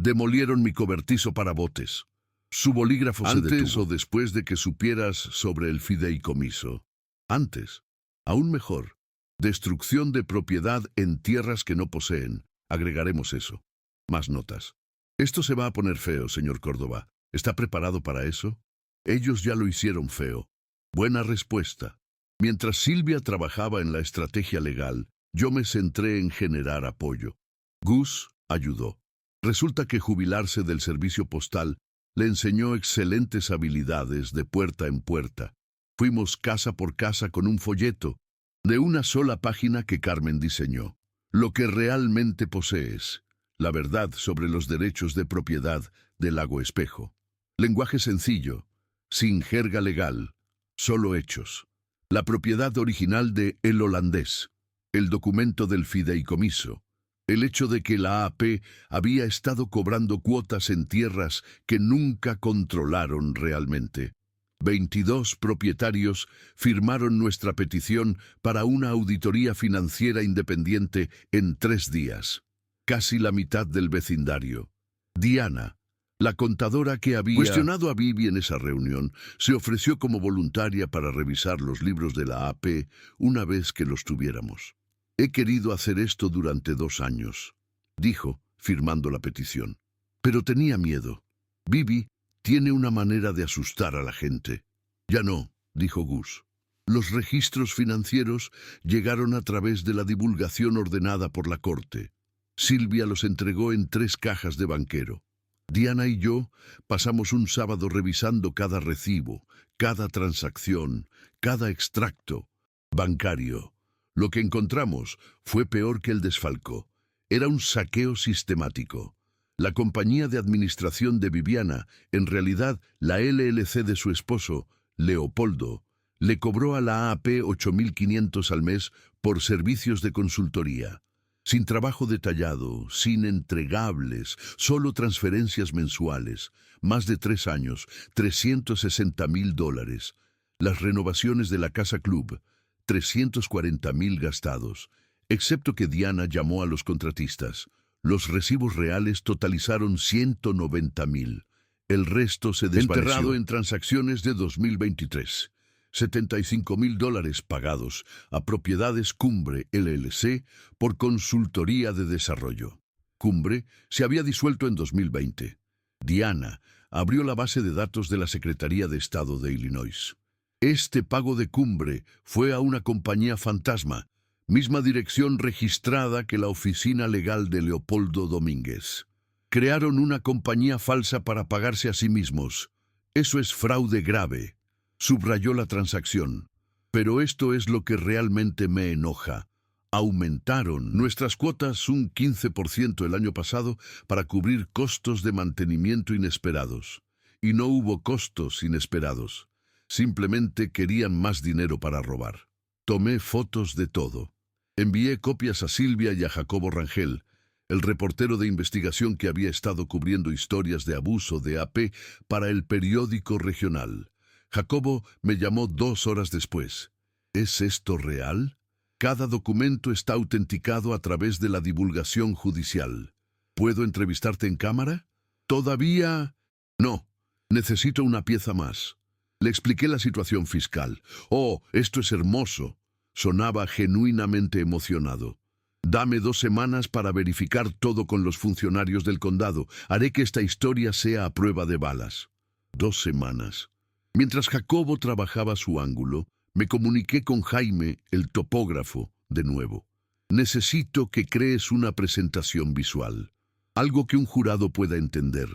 Demolieron mi cobertizo para botes. Su bolígrafo se detuvo. ¿Antes o después de que supieras sobre el fideicomiso? Antes. Aún mejor. Destrucción de propiedad en tierras que no poseen. Agregaremos eso. Más notas. Esto se va a poner feo, señor Córdoba. ¿Está preparado para eso? Ellos ya lo hicieron feo. Buena respuesta. Mientras Silvia trabajaba en la estrategia legal, yo me centré en generar apoyo. Gus ayudó. Resulta que jubilarse del servicio postal le enseñó excelentes habilidades de puerta en puerta. Fuimos casa por casa con un folleto de una sola página que Carmen diseñó. Lo que realmente posees. La verdad sobre los derechos de propiedad del Lago Espejo. Lenguaje sencillo, sin jerga legal, solo hechos. La propiedad original de El Holandés. El documento del fideicomiso. El hecho de que la AP había estado cobrando cuotas en tierras que nunca controlaron realmente. 22 propietarios firmaron nuestra petición para una auditoría financiera independiente en 3 días. Casi la mitad del vecindario. Diana, la contadora que había cuestionado a Vivi en esa reunión, se ofreció como voluntaria para revisar los libros de la AP una vez que los tuviéramos. He querido hacer esto durante 2 años, dijo, firmando la petición. Pero tenía miedo. Vivi tiene una manera de asustar a la gente. Ya no, dijo Gus. Los registros financieros llegaron a través de la divulgación ordenada por la corte. Silvia los entregó en 3 cajas de banquero. Diana y yo pasamos un sábado revisando cada recibo, cada transacción, cada extracto bancario. Lo que encontramos fue peor que el desfalco. Era un saqueo sistemático. La compañía de administración de Viviana, en realidad la LLC de su esposo, Leopoldo, le cobró a la AAP 8.500 al mes por servicios de consultoría. Sin trabajo detallado, sin entregables, solo transferencias mensuales, más de 3 años, $360.000. Las renovaciones de la Casa Club, $340.000 gastados, excepto que Diana llamó a los contratistas. Los recibos reales totalizaron $190.000. El resto se desvaneció. Enterrado en transacciones de 2023. $75.000 pagados a Propiedades Cumbre LLC por consultoría de desarrollo. Cumbre se había disuelto en 2020. Diana abrió la base de datos de la Secretaría de Estado de Illinois. Este pago de Cumbre fue a una compañía fantasma, misma dirección registrada que la oficina legal de Leopoldo Domínguez. Crearon una compañía falsa para pagarse a sí mismos. Eso es fraude grave. Subrayó la transacción. Pero esto es lo que realmente me enoja. Aumentaron nuestras cuotas un 15% el año pasado para cubrir costos de mantenimiento inesperados. Y no hubo costos inesperados. Simplemente querían más dinero para robar. Tomé fotos de todo. Envié copias a Silvia y a Jacobo Rangel, el reportero de investigación que había estado cubriendo historias de abuso de AP para el periódico regional. Jacobo me llamó 2 horas después. ¿Es esto real? Cada documento está autenticado a través de la divulgación judicial. ¿Puedo entrevistarte en cámara? ¿Todavía? No. Necesito una pieza más. Le expliqué la situación fiscal. Oh, esto es hermoso. Sonaba genuinamente emocionado. Dame 2 semanas para verificar todo con los funcionarios del condado. Haré que esta historia sea a prueba de balas. 2 semanas. Mientras Jacobo trabajaba su ángulo, me comuniqué con Jaime, el topógrafo, de nuevo. Necesito que crees una presentación visual. Algo que un jurado pueda entender.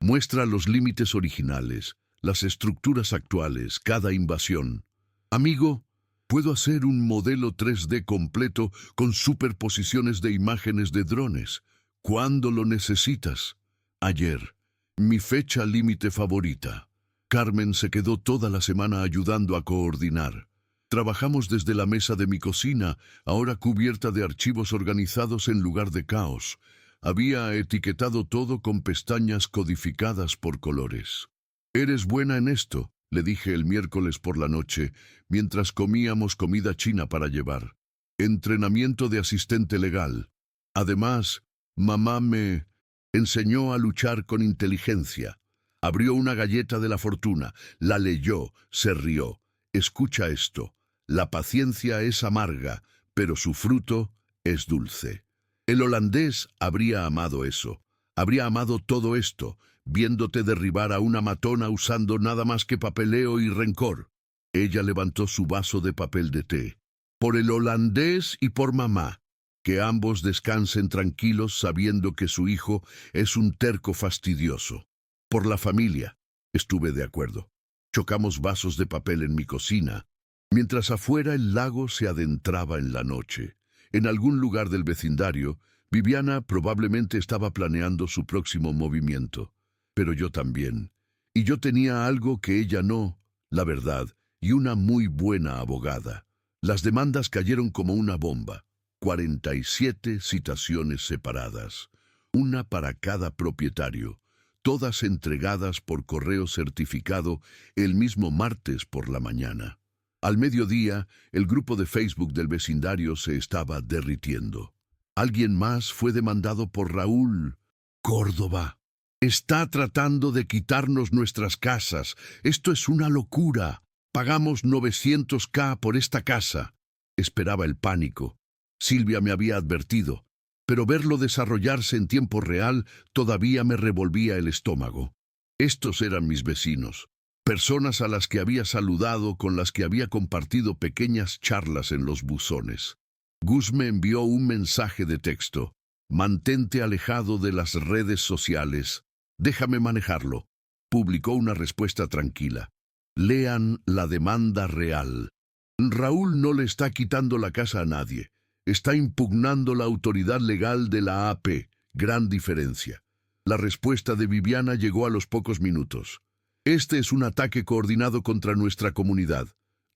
Muestra los límites originales, las estructuras actuales, cada invasión. Amigo, puedo hacer un modelo 3D completo con superposiciones de imágenes de drones. ¿Cuándo lo necesitas? Ayer. Mi fecha límite favorita. Carmen se quedó toda la semana ayudando a coordinar. Trabajamos desde la mesa de mi cocina, ahora cubierta de archivos organizados en lugar de caos. Había etiquetado todo con pestañas codificadas por colores. «Eres buena en esto», le dije el miércoles por la noche, mientras comíamos comida china para llevar. Entrenamiento de asistente legal. Además, mamá me enseñó a luchar con inteligencia. Abrió una galleta de la fortuna, la leyó, se rió. Escucha esto. La paciencia es amarga, pero su fruto es dulce. El holandés habría amado eso. Habría amado todo esto, viéndote derribar a una matona usando nada más que papeleo y rencor. Ella levantó su vaso de papel de té. Por el holandés y por mamá. Que ambos descansen tranquilos sabiendo que su hijo es un terco fastidioso. Por la familia. Estuve de acuerdo. Chocamos vasos de papel en mi cocina, mientras afuera el lago se adentraba en la noche. En algún lugar del vecindario, Viviana probablemente estaba planeando su próximo movimiento. Pero yo también. Y yo tenía algo que ella no, la verdad, y una muy buena abogada. Las demandas cayeron como una bomba. 47 citaciones separadas. Una para cada propietario. Todas entregadas por correo certificado el mismo martes por la mañana. Al mediodía, el grupo de Facebook del vecindario se estaba derritiendo. Alguien más fue demandado por Raúl Córdoba. Está tratando de quitarnos nuestras casas. Esto es una locura. Pagamos $900,000 por esta casa. Esperaba el pánico. Silvia me había advertido. Pero verlo desarrollarse en tiempo real todavía me revolvía el estómago. Estos eran mis vecinos, personas a las que había saludado, con las que había compartido pequeñas charlas en los buzones. Gus me envió un mensaje de texto. «Mantente alejado de las redes sociales. Déjame manejarlo». Publicó una respuesta tranquila. «Lean la demanda real. Raúl no le está quitando la casa a nadie. Está impugnando la autoridad legal de la AP. Gran diferencia. La respuesta de Viviana llegó a los pocos minutos. Este es un ataque coordinado contra nuestra comunidad.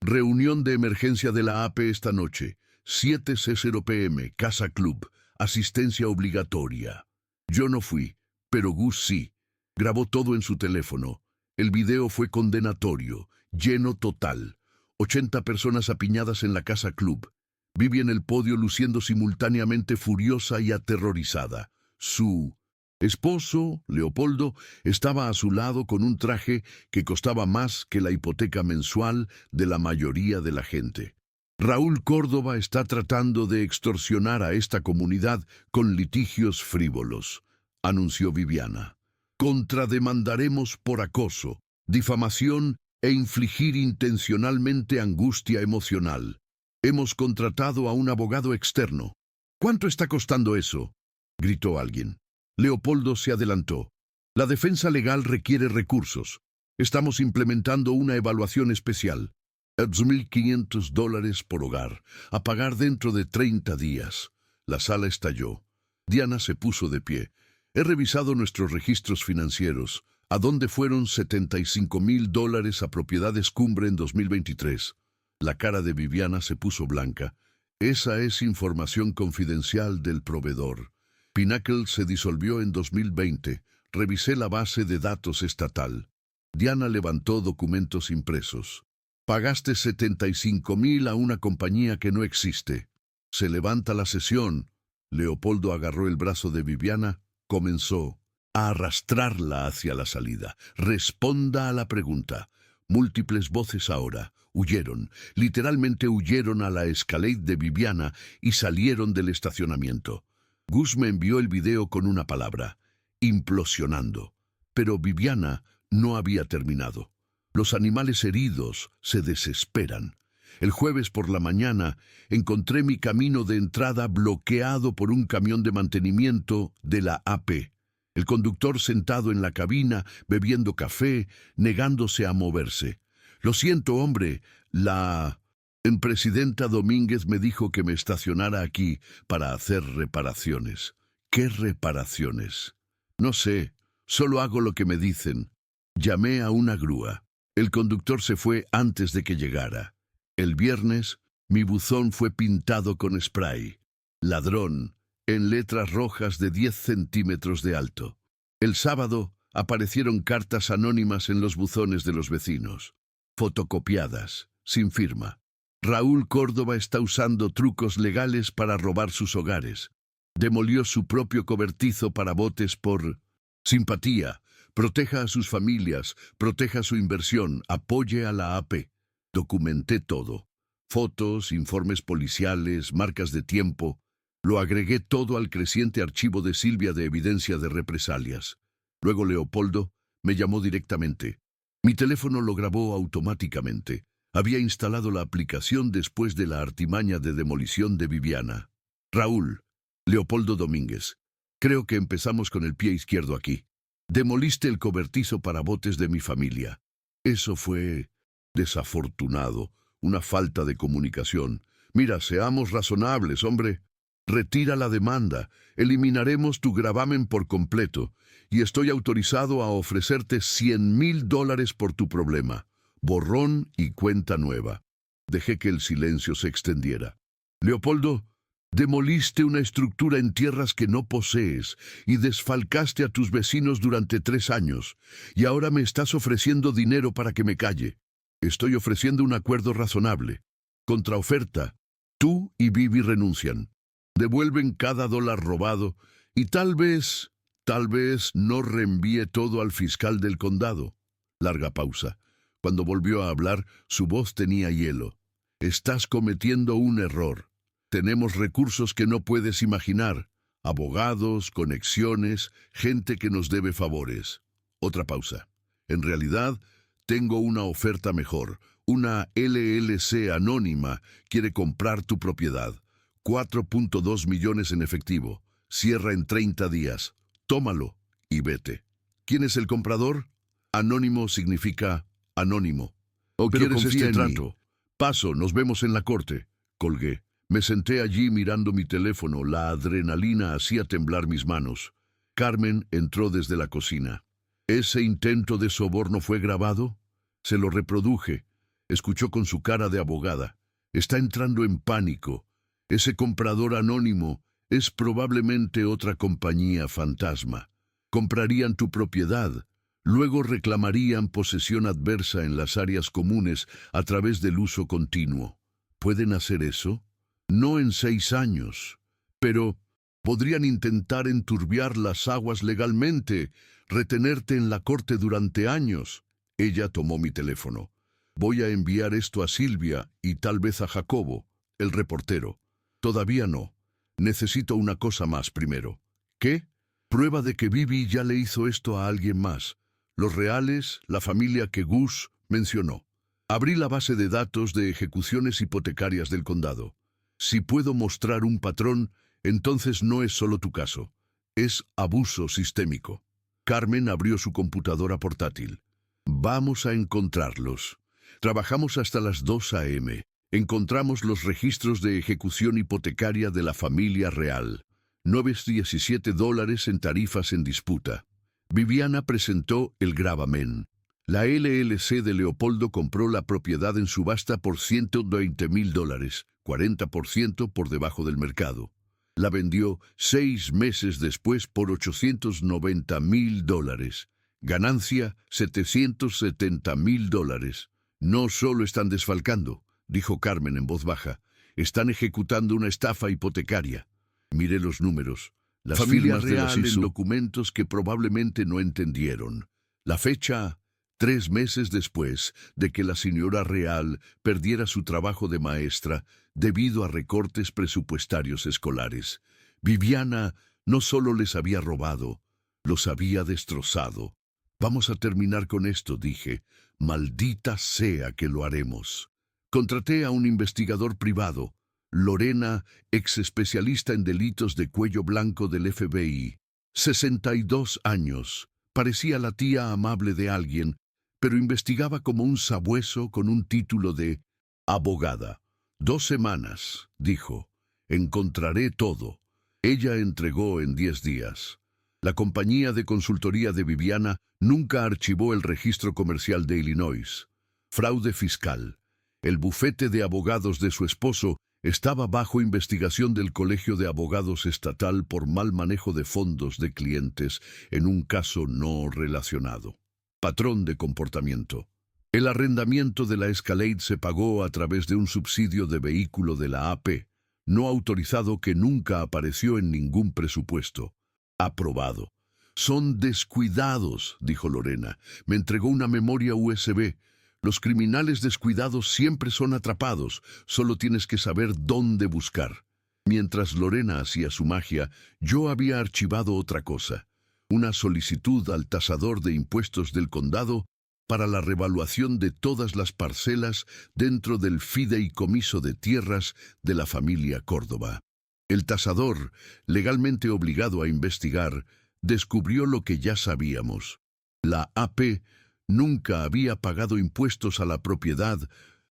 Reunión de emergencia de la AP esta noche. 7:00 p.m. Casa Club. Asistencia obligatoria. Yo no fui, pero Gus sí. Grabó todo en su teléfono. El video fue condenatorio. Lleno total. 80 personas apiñadas en la Casa Club. Vivi en el podio luciendo simultáneamente furiosa y aterrorizada. Su esposo, Leopoldo, estaba a su lado con un traje que costaba más que la hipoteca mensual de la mayoría de la gente. Raúl Córdoba está tratando de extorsionar a esta comunidad con litigios frívolos, anunció Viviana. Contrademandaremos por acoso, difamación e infligir intencionalmente angustia emocional. Hemos contratado a un abogado externo. ¿Cuánto está costando eso?, gritó alguien. Leopoldo se adelantó. La defensa legal requiere recursos. Estamos implementando una evaluación especial. $2.500 por hogar, a pagar dentro de 30 días. La sala estalló. Diana se puso de pie. He revisado nuestros registros financieros. ¿A dónde fueron $75.000 a propiedades Cumbre en 2023? La cara de Viviana se puso blanca. Esa es información confidencial del proveedor. Pinnacle se disolvió en 2020. Revisé la base de datos estatal. Diana levantó documentos impresos. Pagaste $75.000 a una compañía que no existe. Se levanta la sesión. Leopoldo agarró el brazo de Viviana, comenzó a arrastrarla hacia la salida. Responda a la pregunta. Múltiples voces ahora. Huyeron, literalmente huyeron a la Escalade de Viviana y salieron del estacionamiento. Gus me envió el video con una palabra: implosionando. Pero Viviana no había terminado. Los animales heridos se desesperan. El jueves por la mañana encontré mi camino de entrada bloqueado por un camión de mantenimiento de la AP. El conductor sentado en la cabina, bebiendo café, negándose a moverse. Lo siento, hombre, la presidenta Domínguez me dijo que me estacionara aquí para hacer reparaciones. ¿Qué reparaciones? No sé, solo hago lo que me dicen. Llamé a una grúa. El conductor se fue antes de que llegara. El viernes, mi buzón fue pintado con spray. Ladrón, en letras rojas de 10 centímetros de alto. El sábado aparecieron cartas anónimas en los buzones de los vecinos. Fotocopiadas, sin firma. Raúl Córdoba está usando trucos legales para robar sus hogares. Demolió su propio cobertizo para botes por simpatía. Proteja a sus familias, proteja su inversión, apoye a la AP. Documenté todo. Fotos, informes policiales, marcas de tiempo. Lo agregué todo al creciente archivo de Silvia de evidencia de represalias. Luego Leopoldo me llamó directamente. Mi teléfono lo grabó automáticamente. Había instalado la aplicación después de la artimaña de demolición de Viviana. Raúl, Leopoldo Domínguez, creo que empezamos con el pie izquierdo aquí. Demoliste el cobertizo para botes de mi familia. Eso fue desafortunado, una falta de comunicación. Mira, seamos razonables, hombre. Retira la demanda, eliminaremos tu gravamen por completo, y estoy autorizado a ofrecerte $100.000 por tu problema. Borrón y cuenta nueva. Dejé que el silencio se extendiera. Leopoldo, demoliste una estructura en tierras que no posees y desfalcaste a tus vecinos durante 3 años, y ahora me estás ofreciendo dinero para que me calle. Estoy ofreciendo un acuerdo razonable. Contraoferta. Tú y Vivi renuncian. Devuelven cada dólar robado y tal vez no reenvíe todo al fiscal del condado. Larga pausa. Cuando volvió a hablar, su voz tenía hielo. Estás cometiendo un error. Tenemos recursos que no puedes imaginar. Abogados, conexiones, gente que nos debe favores. Otra pausa. En realidad, tengo una oferta mejor. Una LLC anónima quiere comprar tu propiedad. 4.2 millones en efectivo. Cierra en 30 días. Tómalo y vete. ¿Quién es el comprador? Anónimo significa anónimo. ¿O quieres este trato? Paso, nos vemos en la corte. Colgué. Me senté allí mirando mi teléfono. La adrenalina hacía temblar mis manos. Carmen entró desde la cocina. ¿Ese intento de soborno fue grabado? Se lo reproduje. Escuchó con su cara de abogada. Está entrando en pánico. Ese comprador anónimo es probablemente otra compañía fantasma. Comprarían tu propiedad. Luego reclamarían posesión adversa en las áreas comunes a través del uso continuo. ¿Pueden hacer eso? No en 6 años. Pero podrían intentar enturbiar las aguas legalmente, retenerte en la corte durante años. Ella tomó mi teléfono. Voy a enviar esto a Silvia y tal vez a Jacobo, el reportero. Todavía no. Necesito una cosa más primero. ¿Qué? Prueba de que Bibi ya le hizo esto a alguien más. Los reales, la familia que Gus mencionó. Abrí la base de datos de ejecuciones hipotecarias del condado. Si puedo mostrar un patrón, entonces no es solo tu caso. Es abuso sistémico. Carmen abrió su computadora portátil. Vamos a encontrarlos. Trabajamos hasta las 2 a.m. Encontramos los registros de ejecución hipotecaria de la familia real. $917 en tarifas en disputa. Viviana presentó el gravamen. La LLC de Leopoldo compró la propiedad en subasta por $120,000, 40% por debajo del mercado. La vendió 6 meses después por $890,000. Ganancia, $770,000. No solo están desfalcando, dijo Carmen en voz baja, están ejecutando una estafa hipotecaria. Miré los números. Las firmas real en documentos que probablemente no entendieron. La fecha, 3 meses después de que la señora Real perdiera su trabajo de maestra debido a recortes presupuestarios escolares. Viviana no solo les había robado, los había destrozado. Vamos a terminar con esto, dije. Maldita sea que lo haremos. Contraté a un investigador privado. Lorena, ex especialista en delitos de cuello blanco del FBI. 62 años. Parecía la tía amable de alguien, pero investigaba como un sabueso con un título de abogada. 2 semanas, dijo. Encontraré todo. Ella entregó en 10 días. La compañía de consultoría de Viviana nunca archivó el registro comercial de Illinois. Fraude fiscal. El bufete de abogados de su esposo estaba bajo investigación del Colegio de Abogados Estatal por mal manejo de fondos de clientes en un caso no relacionado. Patrón de comportamiento. El arrendamiento de la Escalade se pagó a través de un subsidio de vehículo de la AP, no autorizado que nunca apareció en ningún presupuesto. Aprobado. Son descuidados, dijo Lorena. Me entregó una memoria USB. Los criminales descuidados siempre son atrapados, solo tienes que saber dónde buscar. Mientras Lorena hacía su magia, yo había archivado otra cosa, una solicitud al tasador de impuestos del condado para la revaluación de todas las parcelas dentro del fideicomiso de tierras de la familia Córdoba. El tasador, legalmente obligado a investigar, descubrió lo que ya sabíamos. La AP nunca había pagado impuestos a la propiedad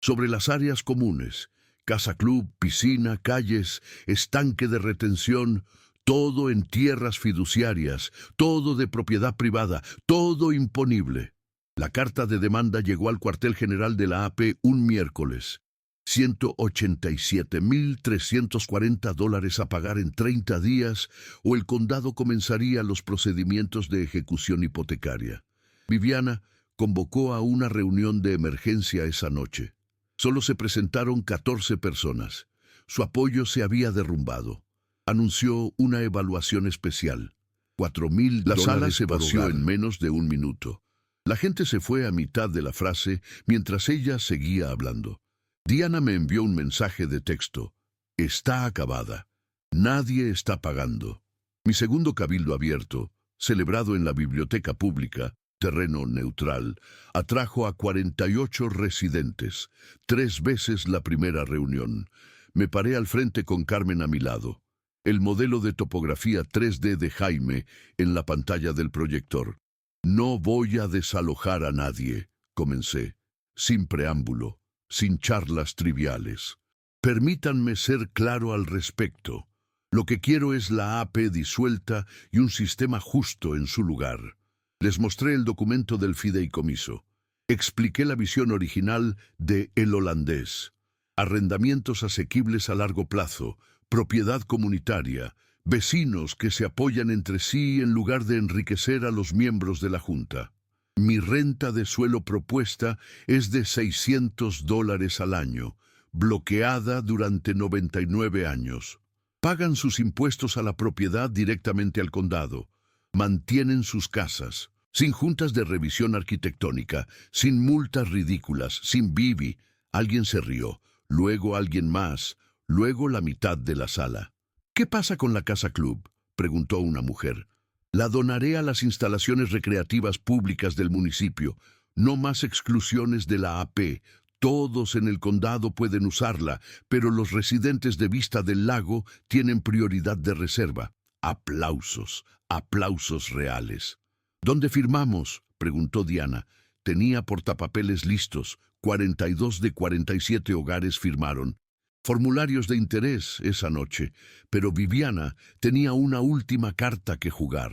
sobre las áreas comunes, casa club, piscina, calles, estanque de retención, todo en tierras fiduciarias, todo de propiedad privada, todo imponible. La carta de demanda llegó al cuartel general de la AP un miércoles. $187,340 a pagar en 30 días o el condado comenzaría los procedimientos de ejecución hipotecaria. Viviana convocó a una reunión de emergencia esa noche. Solo se presentaron 14 personas. Su apoyo se había derrumbado. Anunció una evaluación especial. $4,000. La sala se vació en menos de 1 minuto. La gente se fue a mitad de la frase mientras ella seguía hablando. Diana me envió un mensaje de texto. Está acabada. Nadie está pagando. Mi segundo cabildo abierto, celebrado en la biblioteca pública, terreno neutral, atrajo a 48 residentes, 3 veces la primera reunión. Me paré al frente con Carmen a mi lado. El modelo de topografía 3D de Jaime en la pantalla del proyector. No voy a desalojar a nadie, comencé, sin preámbulo, sin charlas triviales. Permítanme ser claro al respecto. Lo que quiero es la AP disuelta y un sistema justo en su lugar. Les mostré el documento del fideicomiso. Expliqué la visión original de El Holandés. Arrendamientos asequibles a largo plazo, propiedad comunitaria, vecinos que se apoyan entre sí en lugar de enriquecer a los miembros de la Junta. Mi renta de suelo propuesta es de $600 al año, bloqueada durante 99 años. Pagan sus impuestos a la propiedad directamente al condado. Mantienen sus casas, sin juntas de revisión arquitectónica, sin multas ridículas, sin bibi. Alguien se rió, luego alguien más, luego la mitad de la sala. ¿Qué pasa con la casa club?, preguntó una mujer. La donaré a las instalaciones recreativas públicas del municipio. No más exclusiones de la AP. Todos en el condado pueden usarla, pero los residentes de Vista del Lago tienen prioridad de reserva. Aplausos, aplausos reales. ¿Dónde firmamos?, preguntó Diana. Tenía portapapeles listos. 42 de 47 hogares firmaron. Formularios de interés esa noche, pero Viviana tenía una última carta que jugar.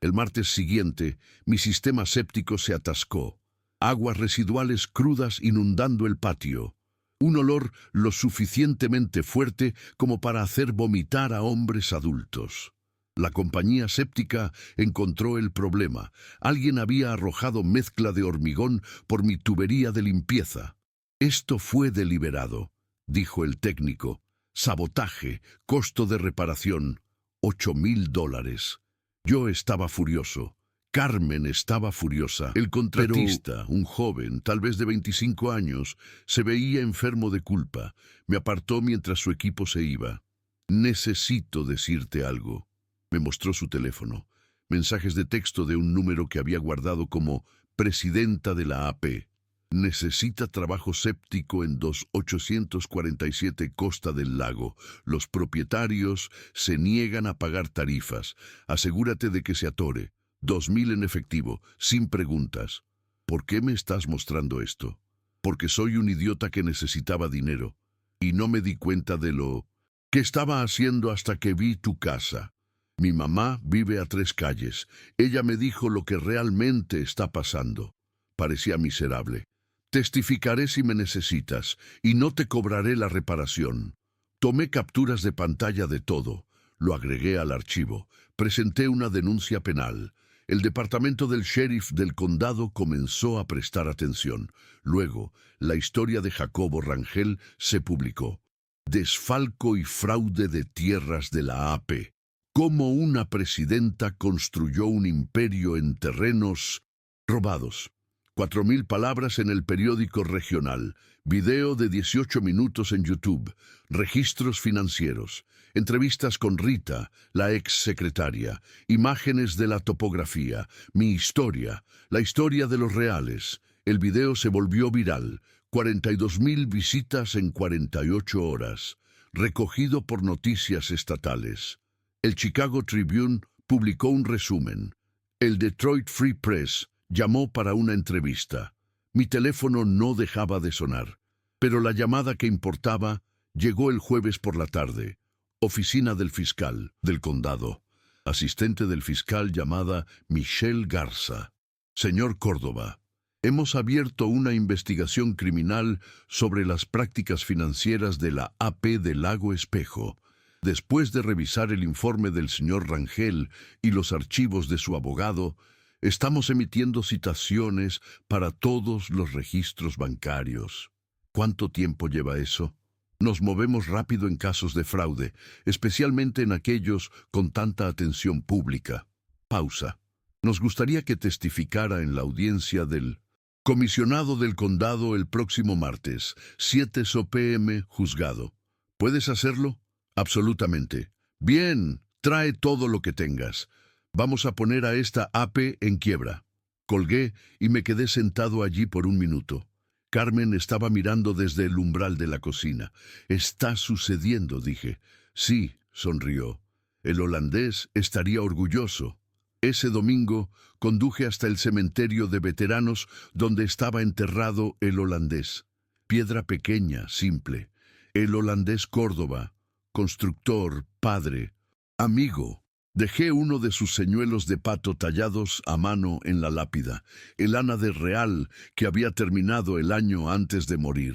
El martes siguiente, mi sistema séptico se atascó. Aguas residuales crudas inundando el patio. Un olor lo suficientemente fuerte como para hacer vomitar a hombres adultos. La compañía séptica encontró el problema. Alguien había arrojado mezcla de hormigón por mi tubería de limpieza. Esto fue deliberado, dijo el técnico. Sabotaje, costo de reparación, $8,000. Yo estaba furioso. Carmen estaba furiosa. El contratista, un joven, tal vez de 25 años, se veía enfermo de culpa. Me apartó mientras su equipo se iba. Necesito decirte algo. Me mostró su teléfono. Mensajes de texto de un número que había guardado como presidenta de la AP. Necesita trabajo séptico en 2847 Costa del Lago. Los propietarios se niegan a pagar tarifas. Asegúrate de que se atore. 2,000 en efectivo, sin preguntas. ¿Por qué me estás mostrando esto? Porque soy un idiota que necesitaba dinero. Y no me di cuenta de lo que estaba haciendo hasta que vi tu casa. Mi mamá vive a 3 calles. Ella me dijo lo que realmente está pasando. Parecía miserable. Testificaré si me necesitas, y no te cobraré la reparación. Tomé capturas de pantalla de todo. Lo agregué al archivo. Presenté una denuncia penal. El departamento del sheriff del condado comenzó a prestar atención. Luego, la historia de Jacobo Rangel se publicó. Desfalco y fraude de tierras de la AP. Cómo una presidenta construyó un imperio en terrenos robados. 4,000 palabras en el periódico regional. Video de 18 minutos en YouTube. Registros financieros. Entrevistas con Rita, la ex secretaria. Imágenes de la topografía. Mi historia. La historia de los reales. El video se volvió viral. 42,000 visitas en 48 horas. Recogido por noticias estatales. El Chicago Tribune publicó un resumen. El Detroit Free Press llamó para una entrevista. Mi teléfono no dejaba de sonar, pero la llamada que importaba llegó el jueves por la tarde. Oficina del fiscal del condado. Asistente del fiscal llamada Michelle Garza. Señor Córdoba, hemos abierto una investigación criminal sobre las prácticas financieras de la AP de Lago Espejo. Después de revisar el informe del señor Rangel y los archivos de su abogado, estamos emitiendo citaciones para todos los registros bancarios. ¿Cuánto tiempo lleva eso? Nos movemos rápido en casos de fraude, especialmente en aquellos con tanta atención pública. Pausa. Nos gustaría que testificara en la audiencia del comisionado del condado el próximo martes, 7 p.m. juzgado. ¿Puedes hacerlo? Absolutamente. Bien, trae todo lo que tengas. Vamos a poner a esta AP en quiebra. Colgué y me quedé sentado allí por un minuto. Carmen estaba mirando desde el umbral de la cocina. «Está sucediendo», dije. «Sí», sonrió. «El holandés estaría orgulloso». Ese domingo conduje hasta el cementerio de veteranos donde estaba enterrado el holandés. Piedra pequeña, simple. El holandés Córdoba, constructor, padre, amigo. Dejé uno de sus señuelos de pato tallados a mano en la lápida, el ánade real que había terminado el año antes de morir.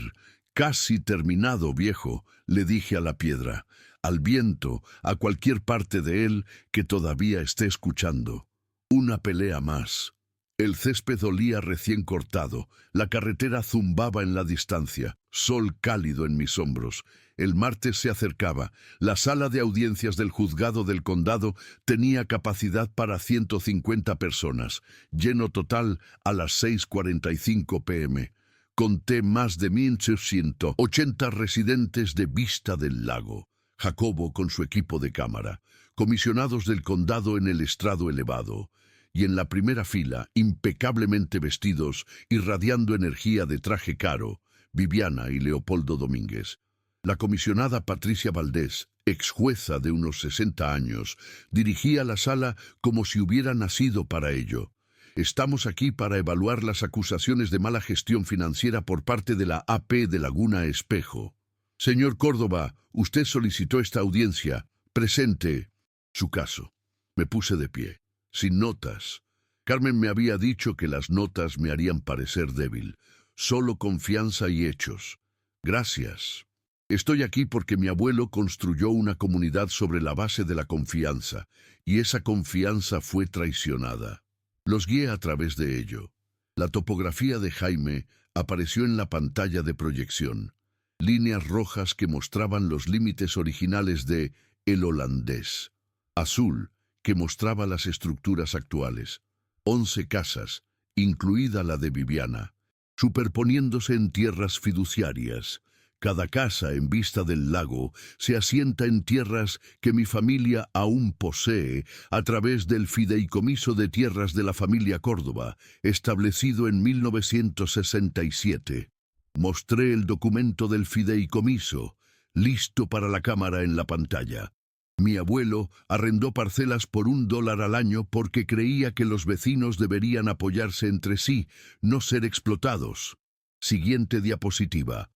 Casi terminado, viejo, le dije a la piedra, al viento, a cualquier parte de él que todavía esté escuchando. Una pelea más. El césped olía recién cortado, la carretera zumbaba en la distancia, sol cálido en mis hombros. El martes se acercaba. La sala de audiencias del juzgado del condado tenía capacidad para 150 personas, lleno total a las 6:45 p.m. Conté más de 1.680 residentes de Vista del Lago, Jacobo con su equipo de cámara, comisionados del condado en el estrado elevado, y en la primera fila, impecablemente vestidos, irradiando energía de traje caro, Viviana y Leopoldo Domínguez. La comisionada Patricia Valdés, ex jueza de unos 60 años, dirigía la sala como si hubiera nacido para ello. Estamos aquí para evaluar las acusaciones de mala gestión financiera por parte de la AP de Laguna Espejo. Señor Córdoba, usted solicitó esta audiencia. Presente su caso. Me puse de pie, sin notas. Carmen me había dicho que las notas me harían parecer débil. Solo confianza y hechos. Gracias. Estoy aquí porque mi abuelo construyó una comunidad sobre la base de la confianza, y esa confianza fue traicionada. Los guié a través de ello. La topografía de Jaime apareció en la pantalla de proyección. Líneas rojas que mostraban los límites originales de El Holandés. Azul, que mostraba las estructuras actuales. 11 casas, incluida la de Viviana, superponiéndose en tierras fiduciarias. Cada casa en Vista del Lago se asienta en tierras que mi familia aún posee a través del fideicomiso de tierras de la familia Córdoba, establecido en 1967. Mostré el documento del fideicomiso, listo para la cámara en la pantalla. Mi abuelo arrendó parcelas por $1 al año porque creía que los vecinos deberían apoyarse entre sí, no ser explotados. Siguiente diapositiva.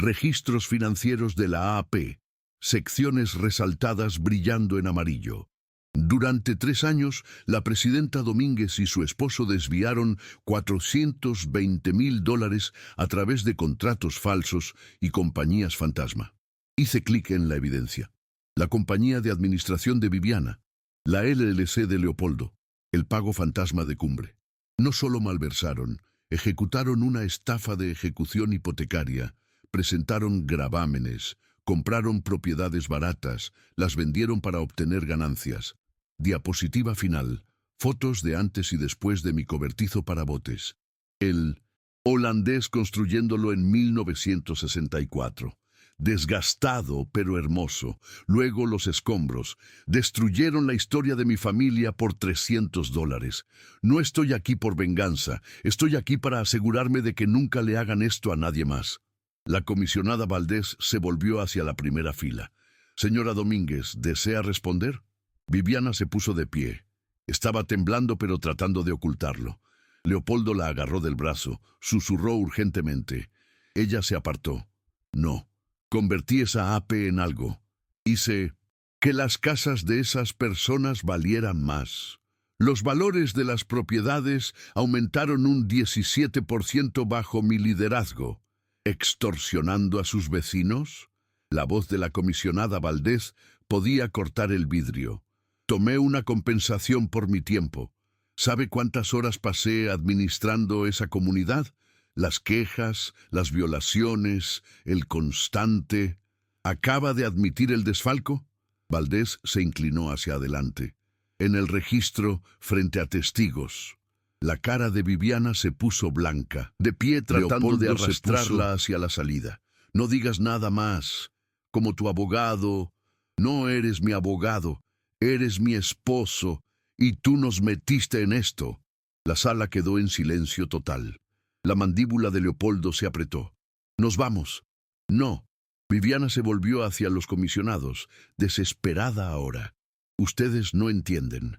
Registros financieros de la AP, secciones resaltadas brillando en amarillo. Durante 3 años, la presidenta Domínguez y su esposo desviaron $420,000 a través de contratos falsos y compañías fantasma. Hice clic en la evidencia. La compañía de administración de Viviana, la LLC de Leopoldo, el pago fantasma de Cumbre. No solo malversaron, ejecutaron una estafa de ejecución hipotecaria. Presentaron gravámenes, compraron propiedades baratas, las vendieron para obtener ganancias. Diapositiva final. Fotos de antes y después de mi cobertizo para botes. El holandés construyéndolo en 1964. Desgastado pero hermoso. Luego los escombros. Destruyeron la historia de mi familia por $300. No estoy aquí por venganza. Estoy aquí para asegurarme de que nunca le hagan esto a nadie más. La comisionada Valdés se volvió hacia la primera fila. Señora Domínguez, ¿desea responder? Viviana se puso de pie. Estaba temblando pero tratando de ocultarlo. Leopoldo la agarró del brazo, susurró urgentemente. Ella se apartó. No, convertí esa AP en algo. Hice que las casas de esas personas valieran más. Los valores de las propiedades aumentaron un 17% bajo mi liderazgo. ¿Extorsionando a sus vecinos? La voz de la comisionada Valdés podía cortar el vidrio. Tomé una compensación por mi tiempo. ¿Sabe cuántas horas pasé administrando esa comunidad? Las quejas, las violaciones, el constante. ¿Acaba de admitir el desfalco? Valdés se inclinó hacia adelante. En el registro, frente a testigos. La cara de Viviana se puso blanca, de pie tratando de arrastrarla hacia la salida. No digas nada más. Como tu abogado. No eres mi abogado, eres mi esposo, y tú nos metiste en esto. La sala quedó en silencio total. La mandíbula de Leopoldo se apretó. Nos vamos. No. Viviana se volvió hacia los comisionados, desesperada ahora. Ustedes no entienden.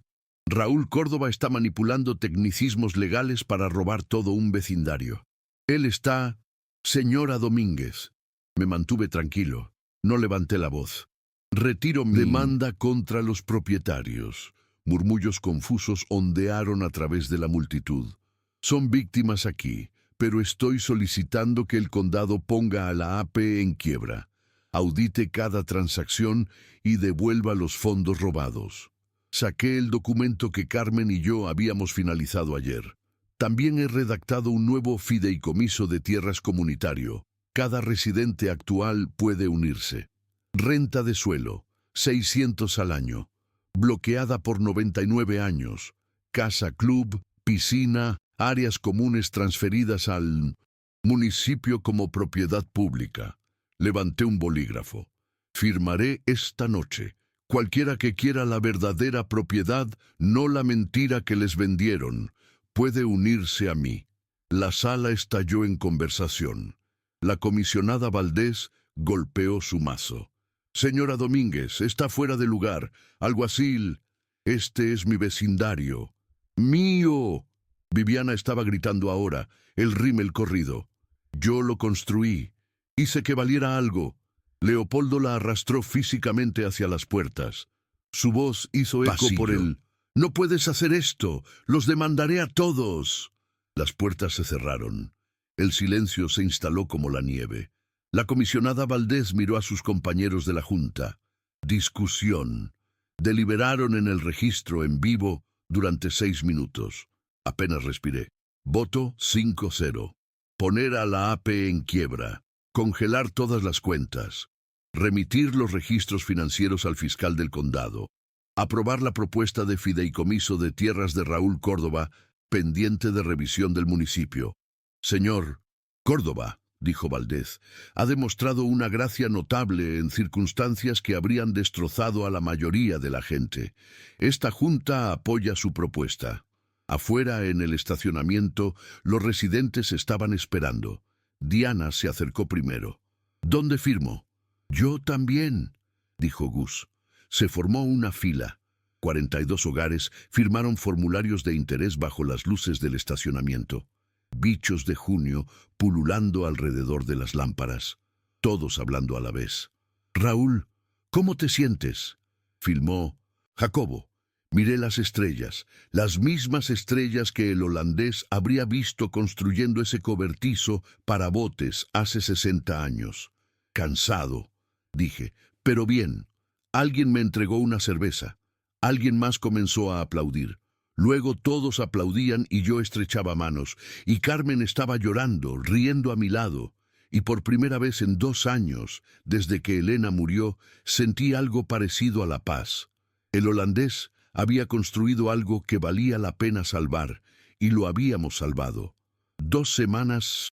Raúl Córdoba está manipulando tecnicismos legales para robar todo un vecindario. Él está... Señora Domínguez. Me mantuve tranquilo. No levanté la voz. Retiro mi demanda contra los propietarios. Murmullos confusos ondearon a través de la multitud. Son víctimas aquí, pero estoy solicitando que el condado ponga a la AP en quiebra, audite cada transacción y devuelva los fondos robados. Saqué el documento que Carmen y yo habíamos finalizado ayer. También he redactado un nuevo fideicomiso de tierras comunitario. Cada residente actual puede unirse. Renta de suelo, 600 al año. Bloqueada por 99 años. Casa club, piscina, áreas comunes transferidas al municipio como propiedad pública. Levanté un bolígrafo. Firmaré esta noche. Cualquiera que quiera la verdadera propiedad, no la mentira que les vendieron, puede unirse a mí. La sala estalló en conversación. La comisionada Valdés golpeó su mazo. Señora Domínguez, está fuera de lugar. Alguacil, este es mi vecindario. ¡Mío! Viviana estaba gritando ahora, el rímel corrido. Yo lo construí. Hice que valiera algo. Leopoldo la arrastró físicamente hacia las puertas. Su voz hizo eco por él. «No puedes hacer esto. Los demandaré a todos». Las puertas se cerraron. El silencio se instaló como la nieve. La comisionada Valdés miró a sus compañeros de la junta. Discusión. Deliberaron en el registro en vivo durante 6 minutos. Apenas respiré. Voto 5-0. Poner a la AP en quiebra. Congelar todas las cuentas. Remitir los registros financieros al fiscal del condado. Aprobar la propuesta de fideicomiso de tierras de Raúl Córdoba, pendiente de revisión del municipio. Señor Córdoba, dijo Valdés, ha demostrado una gracia notable en circunstancias que habrían destrozado a la mayoría de la gente. Esta junta apoya su propuesta. Afuera, en el estacionamiento, los residentes estaban esperando. Diana se acercó primero. ¿Dónde firmo? Yo también, dijo Gus. Se formó una fila. 42 hogares firmaron formularios de interés bajo las luces del estacionamiento. Bichos de junio pululando alrededor de las lámparas. Todos hablando a la vez. Raúl, ¿cómo te sientes? Filmó Jacobo. Miré las estrellas, las mismas estrellas que el holandés habría visto construyendo ese cobertizo para botes hace 60 años. Cansado, dije, pero bien. Alguien me entregó una cerveza. Alguien más comenzó a aplaudir. Luego todos aplaudían y yo estrechaba manos, y Carmen estaba llorando, riendo a mi lado. Y por primera vez en 2 años, desde que Elena murió, sentí algo parecido a la paz. El holandés había construido algo que valía la pena salvar, y lo habíamos salvado. 2 semanas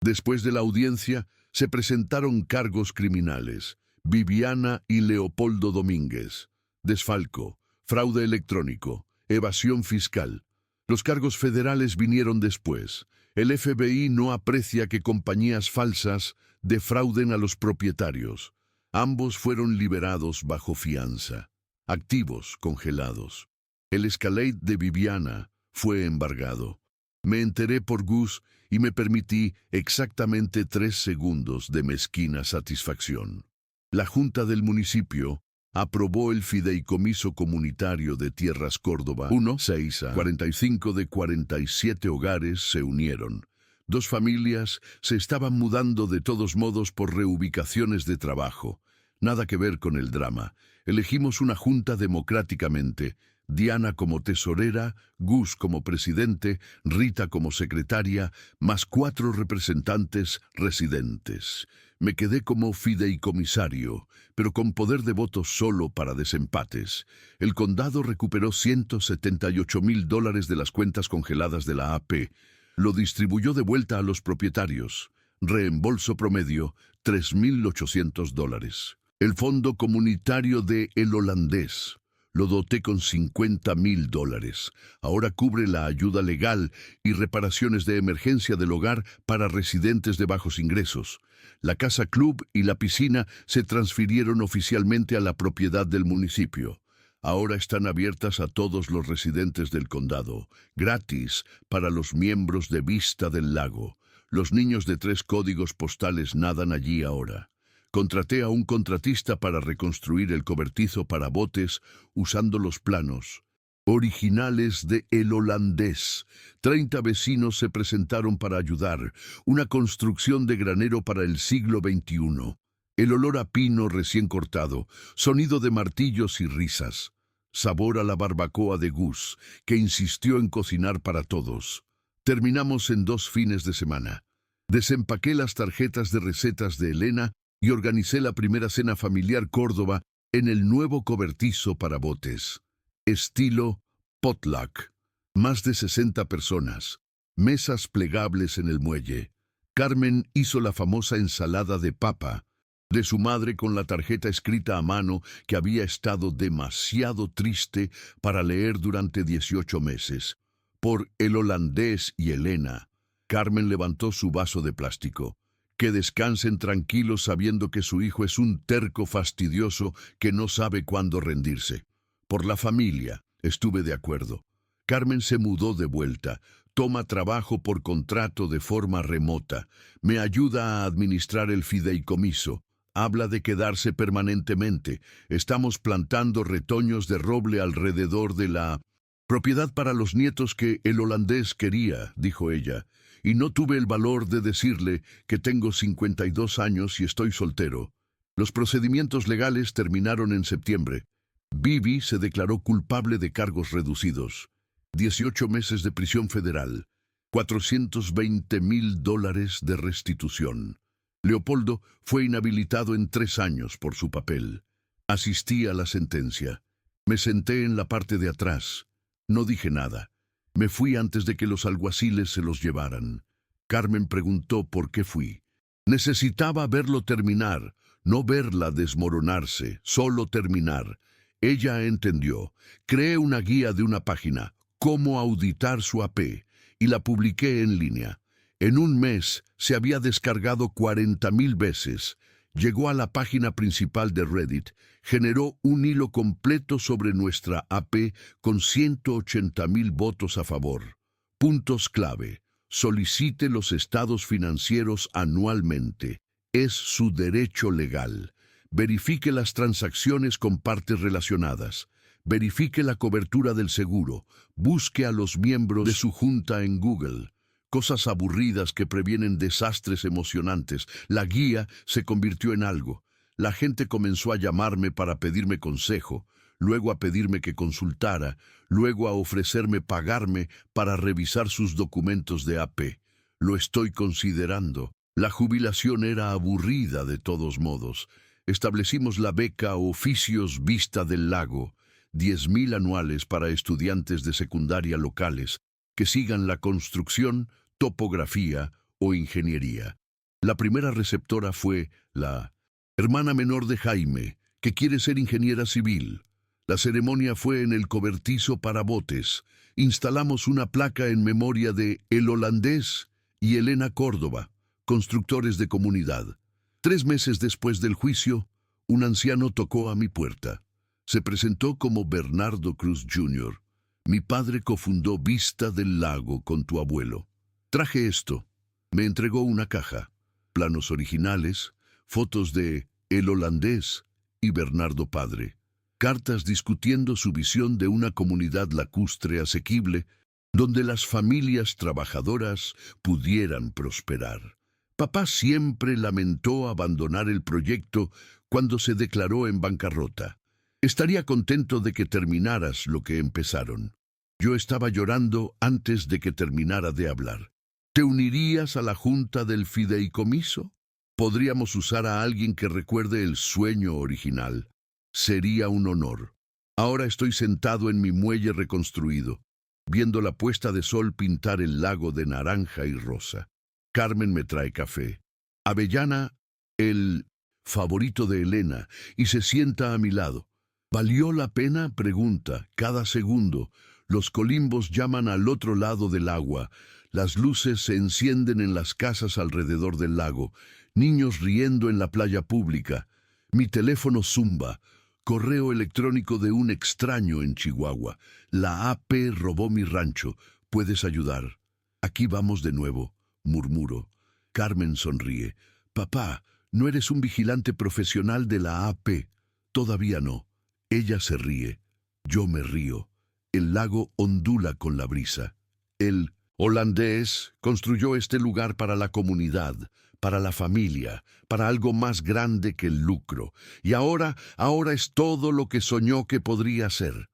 después de la audiencia, se presentaron cargos criminales. Viviana y Leopoldo Domínguez. Desfalco, fraude electrónico, evasión fiscal. Los cargos federales vinieron después. El FBI no aprecia que compañías falsas defrauden a los propietarios. Ambos fueron liberados bajo fianza. Activos congelados. El Escalade de Viviana fue embargado. Me enteré por Gus y me permití exactamente 3 segundos de mezquina satisfacción. La Junta del Municipio aprobó el fideicomiso comunitario de Tierras Córdoba. 6 a 45 de 47 hogares se unieron. 2 familias se estaban mudando de todos modos por reubicaciones de trabajo. Nada que ver con el drama. Elegimos una junta democráticamente. Diana como tesorera, Gus como presidente, Rita como secretaria, más 4 representantes residentes. Me quedé como fideicomisario, pero con poder de voto solo para desempates. El condado recuperó $178,000 de las cuentas congeladas de la AP. Lo distribuyó de vuelta a los propietarios. Reembolso promedio, $3,800. El fondo comunitario de El Holandés. Lo doté con $50,000. Ahora cubre la ayuda legal y reparaciones de emergencia del hogar para residentes de bajos ingresos. La casa club y la piscina se transfirieron oficialmente a la propiedad del municipio. Ahora están abiertas a todos los residentes del condado, gratis para los miembros de Vista del Lago. Los niños de 3 códigos postales nadan allí ahora. Contraté a un contratista para reconstruir el cobertizo para botes usando los planos originales de El Holandés. 30 vecinos se presentaron para ayudar. Una construcción de granero para el siglo XXI. El olor a pino recién cortado, sonido de martillos y risas. Sabor a la barbacoa de Gus, que insistió en cocinar para todos. Terminamos en 2 fines de semana. Desempaqué las tarjetas de recetas de Elena y organicé la primera cena familiar Córdoba en el nuevo cobertizo para botes. Estilo potluck. Más de 60 personas. Mesas plegables en el muelle. Carmen hizo la famosa ensalada de papa de su madre con la tarjeta escrita a mano que había estado demasiado triste para leer durante 18 meses. Por El Holandés y Elena. Carmen levantó su vaso de plástico. Que descansen tranquilos sabiendo que su hijo es un terco fastidioso que no sabe cuándo rendirse. Por la familia, estuve de acuerdo. Carmen se mudó de vuelta. Toma trabajo por contrato de forma remota. Me ayuda a administrar el fideicomiso. Habla de quedarse permanentemente. Estamos plantando retoños de roble alrededor de la propiedad para los nietos que El Holandés quería, dijo ella. Y no tuve el valor de decirle que tengo 52 años y estoy soltero. Los procedimientos legales terminaron en septiembre. Bibi se declaró culpable de cargos reducidos. 18 meses de prisión federal. $420,000 de restitución. Leopoldo fue inhabilitado en 3 años por su papel. Asistí a la sentencia. Me senté en la parte de atrás. No dije nada. Me fui antes de que los alguaciles se los llevaran. Carmen preguntó por qué fui. Necesitaba verlo terminar, no verla desmoronarse, solo terminar. Ella entendió. Creé una guía de una página, Cómo auditar su AP, y la publiqué en línea. En un mes se había descargado 40,000 veces. Llegó a la página principal de Reddit, generó un hilo completo sobre nuestra AP con 180,000 votos a favor. Puntos clave. Solicite los estados financieros anualmente. Es su derecho legal. Verifique las transacciones con partes relacionadas. Verifique la cobertura del seguro. Busque a los miembros de su junta en Google. Cosas aburridas que previenen desastres emocionantes. La guía se convirtió en algo. La gente comenzó a llamarme para pedirme consejo, luego a pedirme que consultara, luego a ofrecerme pagarme para revisar sus documentos de AP. Lo estoy considerando. La jubilación era aburrida de todos modos. Establecimos la beca Oficios Vista del Lago, 10,000 anuales para estudiantes de secundaria locales que sigan la construcción, topografía o ingeniería. La primera receptora fue la hermana menor de Jaime, que quiere ser ingeniera civil. La ceremonia fue en el cobertizo para botes. Instalamos una placa en memoria de El Holandés y Elena Córdoba, constructores de comunidad. 3 meses después del juicio, un anciano tocó a mi puerta. Se presentó como Bernardo Cruz Jr. Mi padre cofundó Vista del Lago con tu abuelo. Traje esto. Me entregó una caja. Planos originales, fotos de El Holandés y Bernardo Padre. Cartas discutiendo su visión de una comunidad lacustre asequible donde las familias trabajadoras pudieran prosperar. Papá siempre lamentó abandonar el proyecto cuando se declaró en bancarrota. Estaría contento de que terminaras lo que empezaron. Yo estaba llorando antes de que terminara de hablar. ¿Te unirías a la junta del fideicomiso? Podríamos usar a alguien que recuerde el sueño original. Sería un honor. Ahora estoy sentado en mi muelle reconstruido, viendo la puesta de sol pintar el lago de naranja y rosa. Carmen me trae café. Avellana, el favorito de Elena, y se sienta a mi lado. ¿Valió la pena? Pregunta. Cada segundo. Los colimbos llaman al otro lado del agua. Las luces se encienden en las casas alrededor del lago. Niños riendo en la playa pública. Mi teléfono zumba. Correo electrónico de un extraño en Chihuahua. La AP robó mi rancho. ¿Puedes ayudar? Aquí vamos de nuevo, murmuro. Carmen sonríe. Papá, No eres un vigilante profesional de la AP. Todavía no. Ella se ríe. Yo me río. El lago ondula con la brisa. El holandés construyó este lugar para la comunidad, para la familia, para algo más grande que el lucro. Y ahora es todo lo que soñó que podría ser.